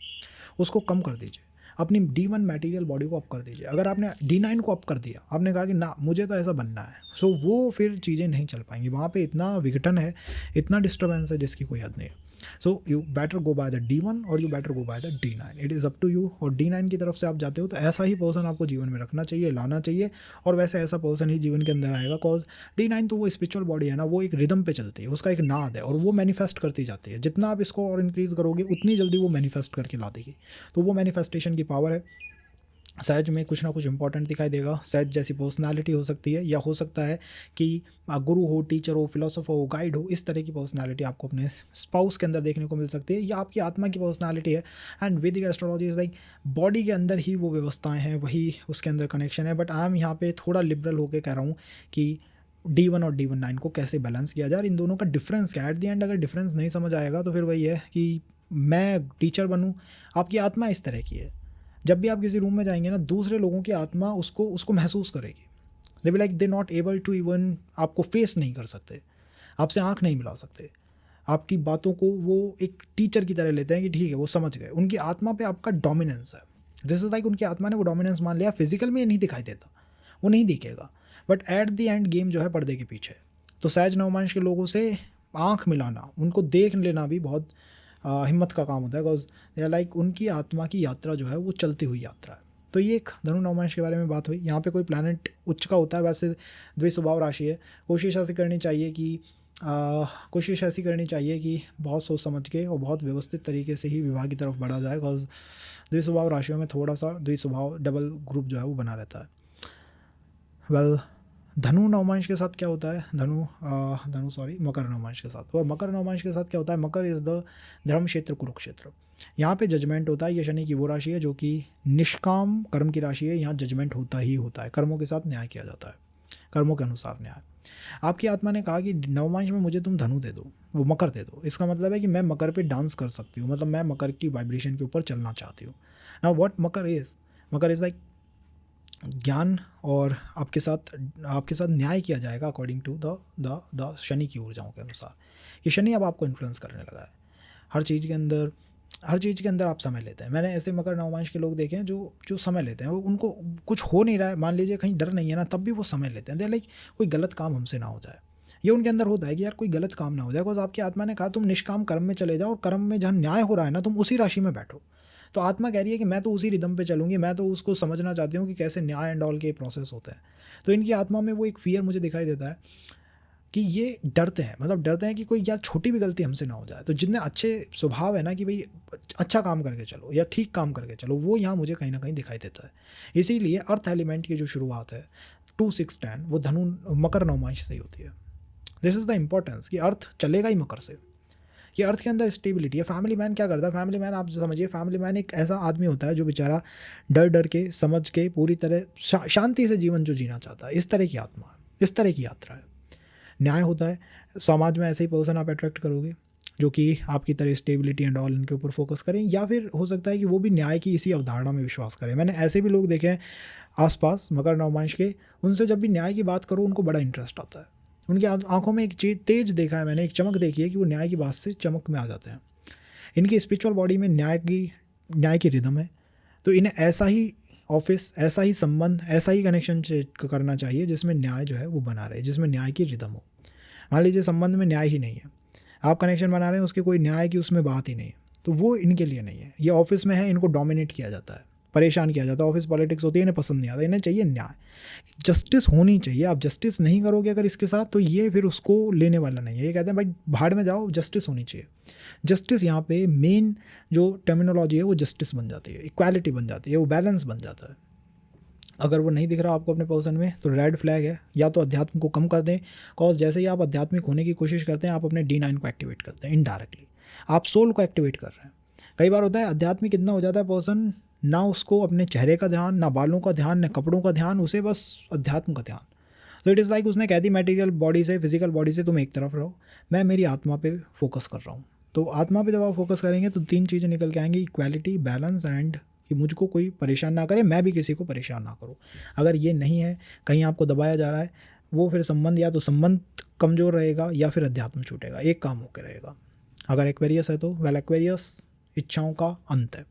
उसको कम कर दीजिए, अपनी D1 मटेरियल बॉडी को अप कर दीजिए। अगर आपने D9 को अप कर दिया, आपने कहा कि ना मुझे तो ऐसा बनना है, सो वो फिर चीज़ें नहीं चल पाएंगी। वहाँ पे इतना विघटन है, इतना डिस्टर्बेंस है जिसकी कोई हद नहीं है। So you better go by the D1 और you better go by the D9, it is up to you. और D9 की तरफ से आप जाते हो तो ऐसा ही पर्सन आपको जीवन में रखना चाहिए, लाना चाहिए, और वैसे ऐसा पर्सन ही जीवन के अंदर आएगा। कॉज D9 तो वो स्पिरिचुअल बॉडी है ना, वो एक रिदम पे चलती है, उसका एक नाद है, और वो मैनिफेस्ट करती जाती है। जितना आप इसको और इंक्रीज़ करोगे उतनी जल्दी वो मैनिफेस्ट करके ला देगी। तो वो मैनिफेस्टेशन की पावर है। सहज में कुछ ना कुछ इंपॉर्टेंट दिखाई देगा। सहज जैसी पर्सनालिटी हो सकती है, या हो सकता है कि गुरु हो, टीचर हो, फिलोसोफर हो, गाइड हो, इस तरह की पर्सनालिटी आपको अपने स्पाउस के अंदर देखने को मिल सकती है, या आपकी आत्मा की पर्सनालिटी है। एंड वैदिक एस्ट्रोलॉजी इज़ लाइक बॉडी के अंदर ही वो व्यवस्थाएं हैं, वही उसके अंदर कनेक्शन है। बट आई एम यहाँ पे थोड़ा लिबरल होकर कह रहा हूँ कि D1 और D9 को कैसे बैलेंस किया जाए और इन दोनों का डिफरेंस क्या है। एट द एंड अगर डिफरेंस नहीं समझ आएगा तो फिर वही है कि मैं टीचर बनूं, आपकी आत्मा इस तरह की है। जब भी आप किसी रूम में जाएंगे ना, दूसरे लोगों की आत्मा उसको महसूस करेगी। They be like they not able to even आपको फेस नहीं कर सकते, आपसे आँख नहीं मिला सकते, आपकी बातों को वो एक टीचर की तरह लेते हैं कि ठीक है वो समझ गए। उनकी आत्मा पे आपका डोमिनेंस है। दिस इज़ लाइक उनकी आत्मा ने वो डोमिनेंस मान लिया। फिजिकल में ये नहीं दिखाई देता, वो नहीं दिखेगा, but at the end game जो है पर्दे के पीछे है। तो सहज नवमांश के लोगों से आँख मिलाना, उनको देख लेना भी बहुत हिम्मत का काम होता है, बिकॉज दे आर लाइक उनकी आत्मा की यात्रा जो है वो चलती हुई यात्रा है। तो ये एक धनु नवमांश के बारे में बात हुई। यहाँ पे कोई प्लैनेट उच्च का होता है, वैसे द्विस्वभाव राशि है। कोशिश ऐसी करनी चाहिए कि बहुत सोच समझ के और बहुत व्यवस्थित तरीके से ही विवाह की तरफ बढ़ा जाए, बिकॉज द्विस्वभाव राशियों में थोड़ा सा द्विस्वभाव डबल ग्रुप जो है वो बना रहता है। वेल धनु नवमांश के साथ क्या होता है, मकर नवमांश के साथ। और मकर नवमांश के साथ क्या होता है, मकर इज़ द धर्म क्षेत्र कुरुक्षेत्र। यहाँ पे जजमेंट होता है। ये शनि की वो राशि है जो कि निष्काम कर्म की राशि है। यहाँ जजमेंट होता ही होता है, कर्मों के साथ न्याय किया जाता है, कर्मों के अनुसार न्याय। आपकी आत्मा ने कहा कि नवमांश में मुझे तुम धनु दे दो, वो मकर दे दो। इसका मतलब है कि मैं मकर पे डांस कर सकती हूँ, मतलब मैं मकर की वाइब्रेशन के ऊपर चलना चाहती हूँ। Now what Makar is like ज्ञान, और आपके साथ न्याय किया जाएगा अकॉर्डिंग टू द शनि की ऊर्जाओं के अनुसार। ये शनि अब आपको इन्फ्लुएंस करने लगा है हर चीज़ के अंदर आप समय लेते हैं। मैंने ऐसे मकर नवमांश के लोग देखे हैं जो समय लेते हैं। उनको कुछ हो नहीं रहा है, मान लीजिए कहीं डर नहीं है ना, तब भी वो समय लेते हैं। दे लाइक कोई गलत काम हमसे ना हो जाए, ये उनके अंदर होता है कि यार कोई गलत काम ना हो जाए। बिकॉज आपकी आत्मा ने कहा तुम निष्काम कर्म में चले जाओ, और कर्म में जहाँ न्याय हो रहा है ना, तुम उसी राशि में बैठो। तो आत्मा कह रही है कि मैं तो उसी रिदम पे चलूँगी, मैं तो उसको समझना चाहती हूँ कि कैसे न्याय एंड ऑल के प्रोसेस होते हैं। तो इनकी आत्मा में वो एक फियर मुझे दिखाई देता है कि ये डरते हैं कि कोई यार छोटी भी गलती हमसे ना हो जाए। तो जितने अच्छे स्वभाव है ना कि भाई अच्छा काम करके चलो या ठीक काम करके चलो, वो यहाँ मुझे कहीं ना कहीं दिखाई देता है। इसीलिए अर्थ एलिमेंट की जो शुरुआत है 2, 6, 10 वो मकर नवमांश से ही होती है। दिस इज़ द इम्पोर्टेंस कि अर्थ चलेगा ही मकर से। ये अर्थ के अंदर स्टेबिलिटी है। फैमिली मैन क्या करता है, फैमिली मैन आप समझिए, फैमिली मैन एक ऐसा आदमी होता है जो बेचारा डर के समझ के पूरी तरह शांति से जीवन जो जीना चाहता है। इस तरह की आत्मा है, इस तरह की यात्रा है। न्याय होता है समाज में, ऐसे ही पर्सन आप अट्रैक्ट करोगे जो कि आपकी तरह स्टेबिलिटी एंड ऑल इनके ऊपर फोकस करें, या फिर हो सकता है कि वो भी न्याय की इसी अवधारणा में विश्वास करें। मैंने ऐसे भी लोग देखे हैं आसपास मकर नवमांश के, उनसे जब भी न्याय की बात करो उनको बड़ा इंटरेस्ट आता है। उनकी आंखों में एक तेज देखा है मैंने, एक चमक देखी है कि वो न्याय की बात से चमक में आ जाते हैं। इनकी स्पिरिचुअल बॉडी में न्याय की रिदम है। तो इन्हें ऐसा ही ऑफिस, ऐसा ही संबंध, ऐसा ही कनेक्शन करना चाहिए जिसमें न्याय जो है वो बना रहे, जिसमें न्याय की रिदम हो। मान लीजिए संबंध में न्याय ही नहीं है, आप कनेक्शन बना रहे हैं, उसकी कोई न्याय की उसमें बात ही नहीं है, तो वो इनके लिए नहीं है। ये ऑफिस में है, इनको डोमिनेट किया जाता है, परेशान किया जाता है। ऑफिस पॉलिटिक्स होती है, इन्हें पसंद नहीं आता। इन्हें चाहिए न्याय, जस्टिस होनी चाहिए। आप जस्टिस नहीं करोगे अगर इसके साथ, तो ये फिर उसको लेने वाला नहीं है। ये कहते हैं भाई भाड़ में जाओ, जस्टिस होनी चाहिए। जस्टिस यहाँ पे मेन जो टर्मिनोलॉजी है वो जस्टिस बन जाती है, इक्वालिटी बन जाती है, वो बैलेंस बन जाता है। अगर वो नहीं दिख रहा आपको अपने पर्सन में तो रेड फ्लैग है। या तो अध्यात्म को कम कर दें, कॉज जैसे ही आप आध्यात्मिक होने की कोशिश करते हैं आप अपने D9 को एक्टिवेट करते हैं इनडायरेक्टली, आप सोल को एक्टिवेट कर रहे हैं। कई बार होता है आध्यात्मिक इतना हो जाता है पर्सन, ना उसको अपने चेहरे का ध्यान, ना बालों का ध्यान, ना कपड़ों का ध्यान, उसे बस अध्यात्म का ध्यान। तो इट इज़ लाइक उसने कह दी मटेरियल बॉडी से, फिजिकल बॉडी से तुम एक तरफ रहो, मैं मेरी आत्मा पे फोकस कर रहा हूँ। तो आत्मा पे जब आप फोकस करेंगे तो 3 चीज़ें निकल के आएंगी, इक्वालिटी, बैलेंस एंड कि मुझको कोई परेशान ना करे, मैं भी किसी को परेशान ना करूँ। अगर ये नहीं है, कहीं आपको दबाया जा रहा है, वो फिर संबंध या तो संबंध कमज़ोर रहेगा या फिर अध्यात्म छूटेगा, एक काम होकर रहेगा। अगर एक्वेरियस है तो वेल, एक्वेरियस इच्छाओं का अंत है,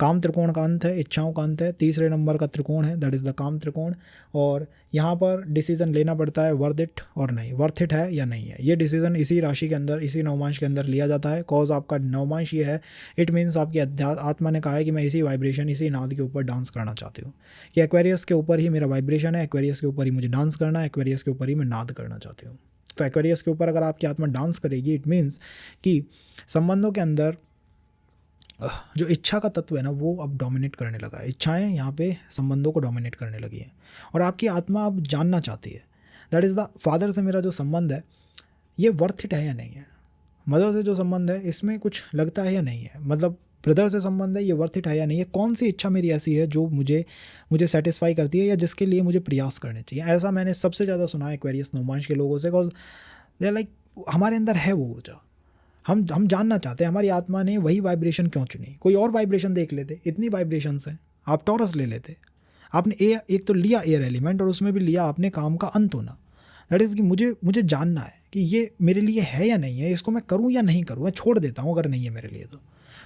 काम त्रिकोण का अंत है, इच्छाओं का अंत है। 3रे नंबर का त्रिकोण है, दैट इज़ द काम त्रिकोण। और यहाँ पर डिसीज़न लेना पड़ता है वर्थ इट और नहीं, वर्थ इट है या नहीं है। ये डिसीज़न इसी राशि के अंदर, इसी नवमांश के अंदर लिया जाता है। कॉज आपका नवमांश ये है, इट मीन्स आपकी आत्मा ने कहा है कि मैं इसी वाइब्रेशन, इसी नाद के ऊपर डांस करना चाहती हूँ, कि एक्वेरियस के ऊपर ही मेरा वाइब्रेशन है, एक्वेरियस के ऊपर ही मुझे डांस करना है, एक्वेरियस के ऊपर ही मैं नाद करना चाहती हूँ। तो एक्वेरियस के ऊपर अगर आपकी आत्मा डांस करेगी, इट मीन्स कि संबंधों के अंदर जो इच्छा का तत्व है ना वो अब डोमिनेट करने लगा है। इच्छाएं यहाँ पे संबंधों को डोमिनेट करने लगी हैं, और आपकी आत्मा अब जानना चाहती है दैट इज़ द फादर से मेरा जो संबंध है ये वर्थ इट है या नहीं है, मदर से जो संबंध है इसमें कुछ लगता है या नहीं है, मतलब ब्रदर से संबंध है, ये वर्थ इट है या नहीं है, कौन सी इच्छा मेरी ऐसी है जो मुझे मुझे सेटिस्फाई करती है या जिसके लिए मुझे प्रयास करने चाहिए। ऐसा मैंने सबसे ज़्यादा सुना है एक्वेरियस नवमांश के लोगों से, बिकॉज दे लाइक हमारे अंदर है वो ऊर्जा, हम जानना चाहते हैं हमारी आत्मा ने वही वाइब्रेशन क्यों चुनी। कोई और वाइब्रेशन देख लेते, इतनी वाइब्रेशंस हैं, आप टॉरस ले लेते, आपने एक तो लिया एयर एलिमेंट और उसमें भी लिया आपने काम का अंत होना। दैट इज़ कि मुझे जानना है कि ये मेरे लिए है या नहीं है, इसको मैं करूँ या नहीं करूँ, मैं छोड़ देता हूँ अगर नहीं है मेरे लिए तो।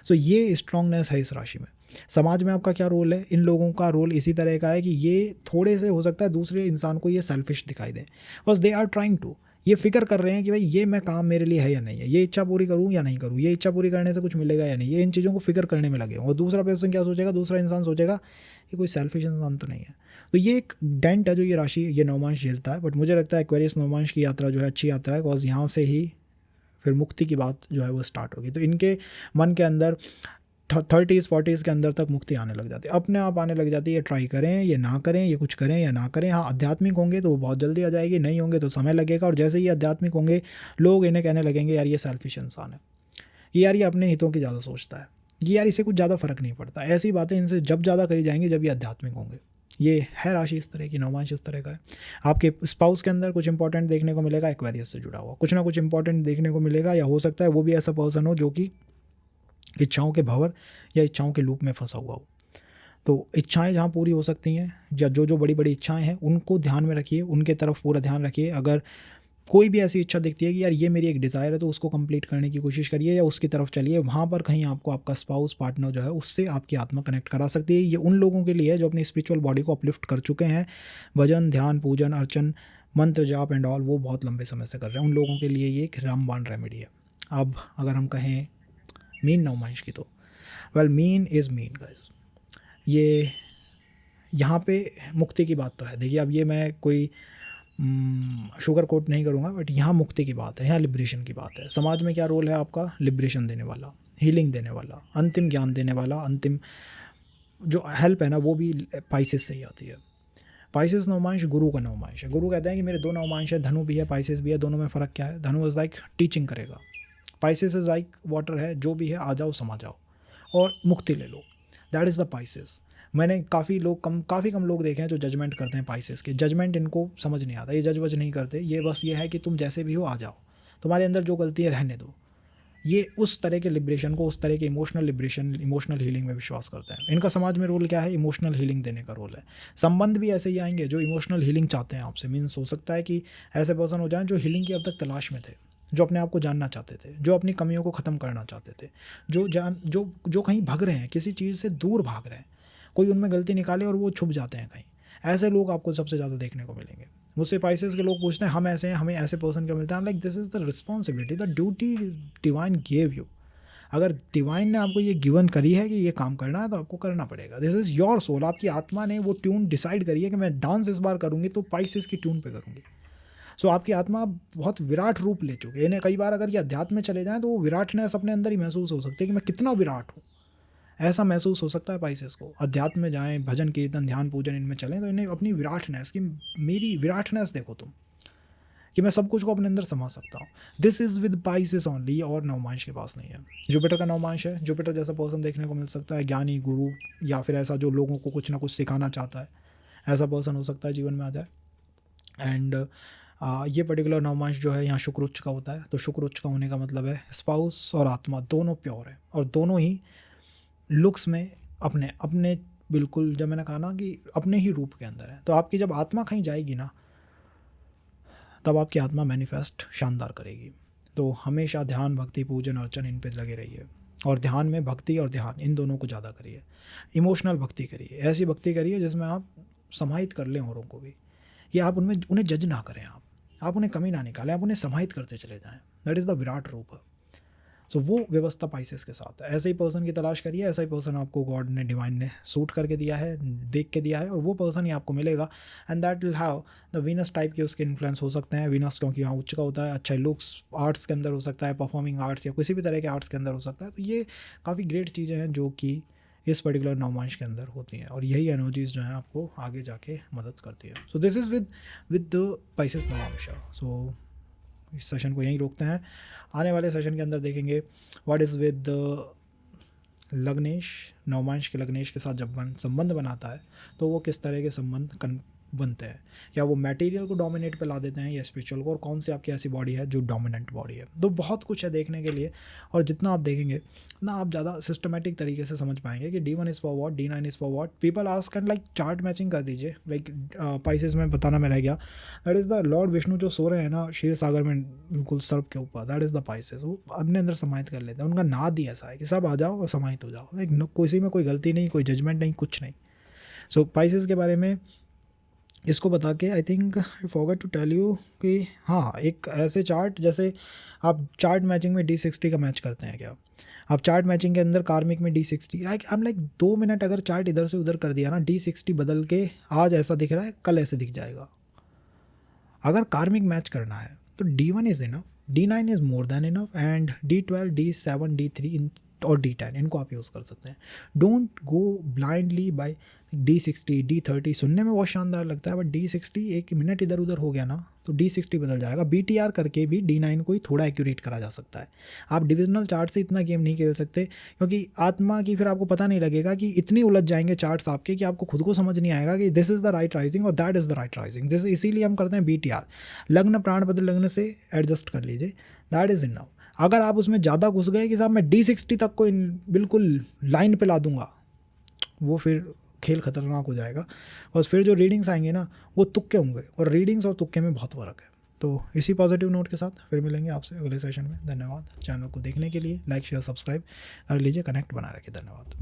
सो ये स्ट्रांगनेस है इस राशि में। समाज में आपका क्या रोल है, इन लोगों का रोल इसी तरह का है कि ये थोड़े से हो सकता है दूसरे इंसान को ये सेल्फिश दिखाई दे, बस दे आर ट्राइंग टू, ये फिक्र कर रहे हैं कि भाई ये मैं काम मेरे लिए है या नहीं है, ये इच्छा पूरी करूँ या नहीं करूँ, ये इच्छा पूरी करने से कुछ मिलेगा या नहीं, ये इन चीज़ों को फिक्र करने में लगे। और दूसरा पर्सन क्या सोचेगा, दूसरा इंसान सोचेगा ये कोई सेल्फिश इंसान तो नहीं है। तो ये एक डेंट है जो ये राशि ये नवमांश झेलता है। बट मुझे लगता है एक्वेरियस नवमांश की यात्रा जो है अच्छी यात्रा है, बिकॉज यहाँ से ही फिर मुक्ति की बात जो है वो स्टार्ट होगी। तो इनके मन के अंदर 30s 40s के अंदर तक मुक्ति आने लग जाती है, अपने आप आने लग जाती है। ट्राई करें ये ना करें, ये कुछ करें या ना करें। हाँ, आध्यात्मिक होंगे तो वो बहुत जल्दी आ जाएगी, नहीं होंगे तो समय लगेगा। और जैसे ही आध्यात्मिक होंगे लोग इन्हें कहने लगेंगे यार ये सेल्फिश इंसान है, ये यार ये अपने हितों की ज़्यादा सोचता है, ये यार इसे कुछ ज़्यादा फ़र्क नहीं पड़ता। ऐसी बातें इनसे जब ज़्यादा कही जाएंगी जब ये आध्यात्मिक होंगे। ये है राशि इस तरह की, नवमांश इस तरह का है। आपके स्पाउस के अंदर कुछ इंपॉर्टेंट देखने को मिलेगा, एक्वेरियस से जुड़ा हुआ कुछ ना कुछ इंपॉर्टेंट देखने को मिलेगा, या हो सकता है वो भी ऐसा पर्सन हो जो कि इच्छाओं के भंवर या इच्छाओं के लूप में फंसा हुआ हो। तो इच्छाएं जहाँ पूरी हो सकती हैं, या जो बड़ी बड़ी इच्छाएं हैं उनको ध्यान में रखिए, उनके तरफ पूरा ध्यान रखिए। अगर कोई भी ऐसी इच्छा दिखती है कि यार ये मेरी एक डिज़ायर है तो उसको कंप्लीट करने की कोशिश करिए या उसकी तरफ चलिए। वहाँ पर कहीं आपको आपका स्पाउस पार्टनर जो है उससे आपकी आत्मा कनेक्ट करा सकती है। ये उन लोगों के लिए है जो अपनी स्पिरिचुअल बॉडी को अपलिफ्ट कर चुके हैं, भजन ध्यान पूजन अर्चन मंत्र जाप एंड ऑल वो बहुत लंबे समय से कर रहे हैं, उन लोगों के लिए ये एक रामबाण रेमेडी है। अब अगर हम कहें मीन नवमांश की, तो well mean is mean guys. ये यहाँ पे मुक्ति की बात तो है। देखिए अब ये मैं कोई शुगर कोट नहीं करूँगा, बट यहाँ मुक्ति की बात है, यहाँ लिबरेशन की बात है। समाज में क्या रोल है आपका, लिबरेशन देने वाला, हीलिंग देने वाला, अंतिम ज्ञान देने वाला, अंतिम जो हेल्प है ना वो भी पाइसेस से ही आती है। पाइसेस नवमांश गुरु का नवमांश है। गुरु कहते हैं कि मेरे दो नवमांश है, धनु भी है पाइसेस भी है, दोनों में फ़र्क क्या है। धनु इज़ लाइक टीचिंग करेगा, पाइसेस इज़ लाइक वाटर है, जो भी है आ जाओ समा जाओ और मुक्ति ले लो। That is the Pisces. मैंने काफ़ी कम लोग देखे हैं जो जजमेंट करते हैं पाइसेस के। जजमेंट इनको समझ नहीं आता, ये जज वज नहीं करते, ये बस ये है कि तुम जैसे भी हो आ जाओ, तुम्हारे अंदर जो गलती है रहने दो। ये उस तरह के लिबरेशन को, उस तरह के इमोशनल लिबरेशन, इमोशनल हीलिंग में विश्वास करते हैं। इनका समाज में रोल क्या है, इमोशनल हीलिंग देने का रोल है। संबंध भी ऐसे ही आएंगे जो इमोशनल हीलिंग चाहते हैं आपसे। मीन्स हो सकता है कि ऐसे पर्सन हो जाएं जो हीलिंग की अब तक तलाश में थे, जो अपने आप को जानना चाहते थे, जो अपनी कमियों को ख़त्म करना चाहते थे, जो कहीं भाग रहे हैं, किसी चीज़ से दूर भाग रहे हैं, कोई उनमें गलती निकाले और वो छुप जाते हैं कहीं। ऐसे लोग आपको सबसे ज़्यादा देखने को मिलेंगे। मुझसे पाइसेस के लोग पूछते हैं हम ऐसे हैं, हमें ऐसे पर्सन क्यों मिलता है। Like this is the responsibility, the duty divine gave you. अगर डिवाइन ने आपको ये गिवन करी है कि ये काम करना है तो आपको करना पड़ेगा। This is your soul. आपकी आत्मा ने वो ट्यून डिसाइड करी है कि मैं डांस इस बार करूँगी तो पाइसेस की ट्यून पे करूँगी। सो आपकी आत्मा बहुत विराट रूप ले चुकी है। इन्हें कई बार अगर ये अध्यात्म में चले जाएँ तो वो विराटनेस अपने अंदर ही महसूस हो सकती है कि मैं कितना विराट हूँ, ऐसा महसूस हो सकता है पाइसेस को। अध्यात्म में जाएँ, भजन कीर्तन ध्यान पूजन इनमें चलें तो इन्हें अपनी विराटनेस की, मेरी विराटनेस देखो तुम, कि मैं सब कुछ को अपने अंदर समा सकता हूँ। This is with Pisces only, और नवमांश के पास नहीं है। जुपिटर का नवमांश है। जुपिटर जैसा पर्सन देखने को मिल सकता है, ज्ञानी गुरु, या फिर ऐसा जो लोगों को कुछ ना कुछ सिखाना चाहता है, ऐसा पर्सन हो सकता है जीवन में आ जाए। एंड ये पर्टिकुलर नवमांश जो है यहाँ शुक्र उच्च का होता है। तो शुक्र उच्च का होने का मतलब है स्पाउस और आत्मा दोनों प्योर है और दोनों ही लुक्स में अपने अपने बिल्कुल, जब मैंने कहा ना कि अपने ही रूप के अंदर है। तो आपकी जब आत्मा कहीं जाएगी ना तब आपकी आत्मा मैनिफेस्ट शानदार करेगी। तो हमेशा ध्यान भक्ति पूजन अर्चन इन पे लगे रहिए, और ध्यान में भक्ति और ध्यान इन दोनों को ज़्यादा करिए। इमोशनल भक्ति करिए, ऐसी भक्ति करिए जिसमें आप समाहित कर लें औरों को भी, कि आप उन्हें जज ना करें, आप उन्हें कमी ना निकालें, आप उन्हें समाहित करते चले जाएँ। दैट इज़ द विराट रूप। सो वो व्यवस्था पाइसेस के साथ है। ऐसे ही पर्सन की तलाश करिए, ऐसा ही पर्सन आपको गॉड ने, डिवाइन ने सूट करके दिया है, देख के दिया है, और वो पर्सन ही आपको मिलेगा। And that will have the Venus type के उसके इन्फ्लुएंस हो सकते हैं। वीनस क्योंकि यहाँ उच्च का होता है, अच्छा लुक्स आर्ट्स के अंदर हो सकता है, परफॉर्मिंग आर्ट्स या किसी भी तरह के आर्ट्स के अंदर हो सकता है। तो ये काफ़ी ग्रेट चीज़ें हैं जो कि इस पर्टिकुलर नवमांश के अंदर होती हैं, और यही एनर्जीज जो हैं आपको आगे जाके मदद करती है। So this is with the Pisces नवमांश। सो इस सेशन को यहीं रोकते हैं। आने वाले सेशन के अंदर देखेंगे व्हाट इज़ विद लग्नेश नवमांश के लग्नेश के साथ जब संबंध बनाता है तो वो किस तरह के संबंध बनते हैं, क्या वो मटेरियल को डोमिनेट पे ला देते हैं या स्पिरिचुअल को, और कौन सी आपकी ऐसी बॉडी है जो डोमिनेंट बॉडी है। तो बहुत कुछ है देखने के लिए, और जितना आप देखेंगे उतना आप ज़्यादा सिस्टमेटिक तरीके से समझ पाएंगे कि D1 is for what, D9 is for what. People ask and like chart matching कर दीजिए, लाइक पाइसेस में बताना में रह गया, that is the Lord Vishnu जो सो रहे हैं ना क्षीर सागर में बिल्कुल सर्प के ऊपर, दैट इज़ द पाइसेस। वो अपने अंदर समाहित कर लेते हैं, उनका नाद ही ऐसा है कि सब आ जाओ और समाहित हो जाओ, लाइक किसी में कोई गलती नहीं, कोई जजमेंट नहीं, कुछ नहीं। सो पाइसेस के बारे में इसको बता के I think I forgot to tell you कि हाँ, एक ऐसे चार्ट जैसे आप चार्ट मैचिंग में D60 का मैच करते हैं क्या, आप चार्ट मैचिंग के अंदर कार्मिक में D60 like I am like 2 minute अगर चार्ट इधर से उधर कर दिया ना, D60 बदल के आज ऐसा दिख रहा है कल ऐसे दिख जाएगा। अगर कार्मिक मैच करना है तो D1 is enough, D9 is more than enough, and D12 D7 D3 और D10 इनको आप यूज़ कर सकते हैं। Don't go blindly bye D60 D30 सुनने में बहुत शानदार लगता है, बट D60 एक मिनट इधर उधर हो गया ना तो D60 बदल जाएगा। BTR करके भी D9 को ही थोड़ा एक्यूरेट करा जा सकता है। आप डिविजनल चार्ट से इतना गेम नहीं खेल सकते, क्योंकि आत्मा की फिर आपको पता नहीं लगेगा कि इतनी उलझ जाएंगे चार्ट्स आपके कि आपको खुद को समझ नहीं आएगा कि this is the right rising और that is the right rising. This इसीलिए हम करते हैं BTR, लग्न प्राण बदल लग्न से एडजस्ट कर लीजिए, दैट इज़ इनफ। अगर आप उसमें ज़्यादा घुस गए कि साहब मैं D60 तक को बिल्कुल लाइन पे ला दूंगा, वो फिर खेल खतरनाक हो जाएगा, और फिर जो रीडिंग्स आएंगे ना वो तुक्के होंगे, और रीडिंग्स और तुक्के में बहुत फ़र्क है। तो इसी पॉजिटिव नोट के साथ फिर मिलेंगे आपसे अगले सेशन में। धन्यवाद। चैनल को देखने के लिए लाइक शेयर सब्सक्राइब कर लीजिए, कनेक्ट बना रखिए। धन्यवाद।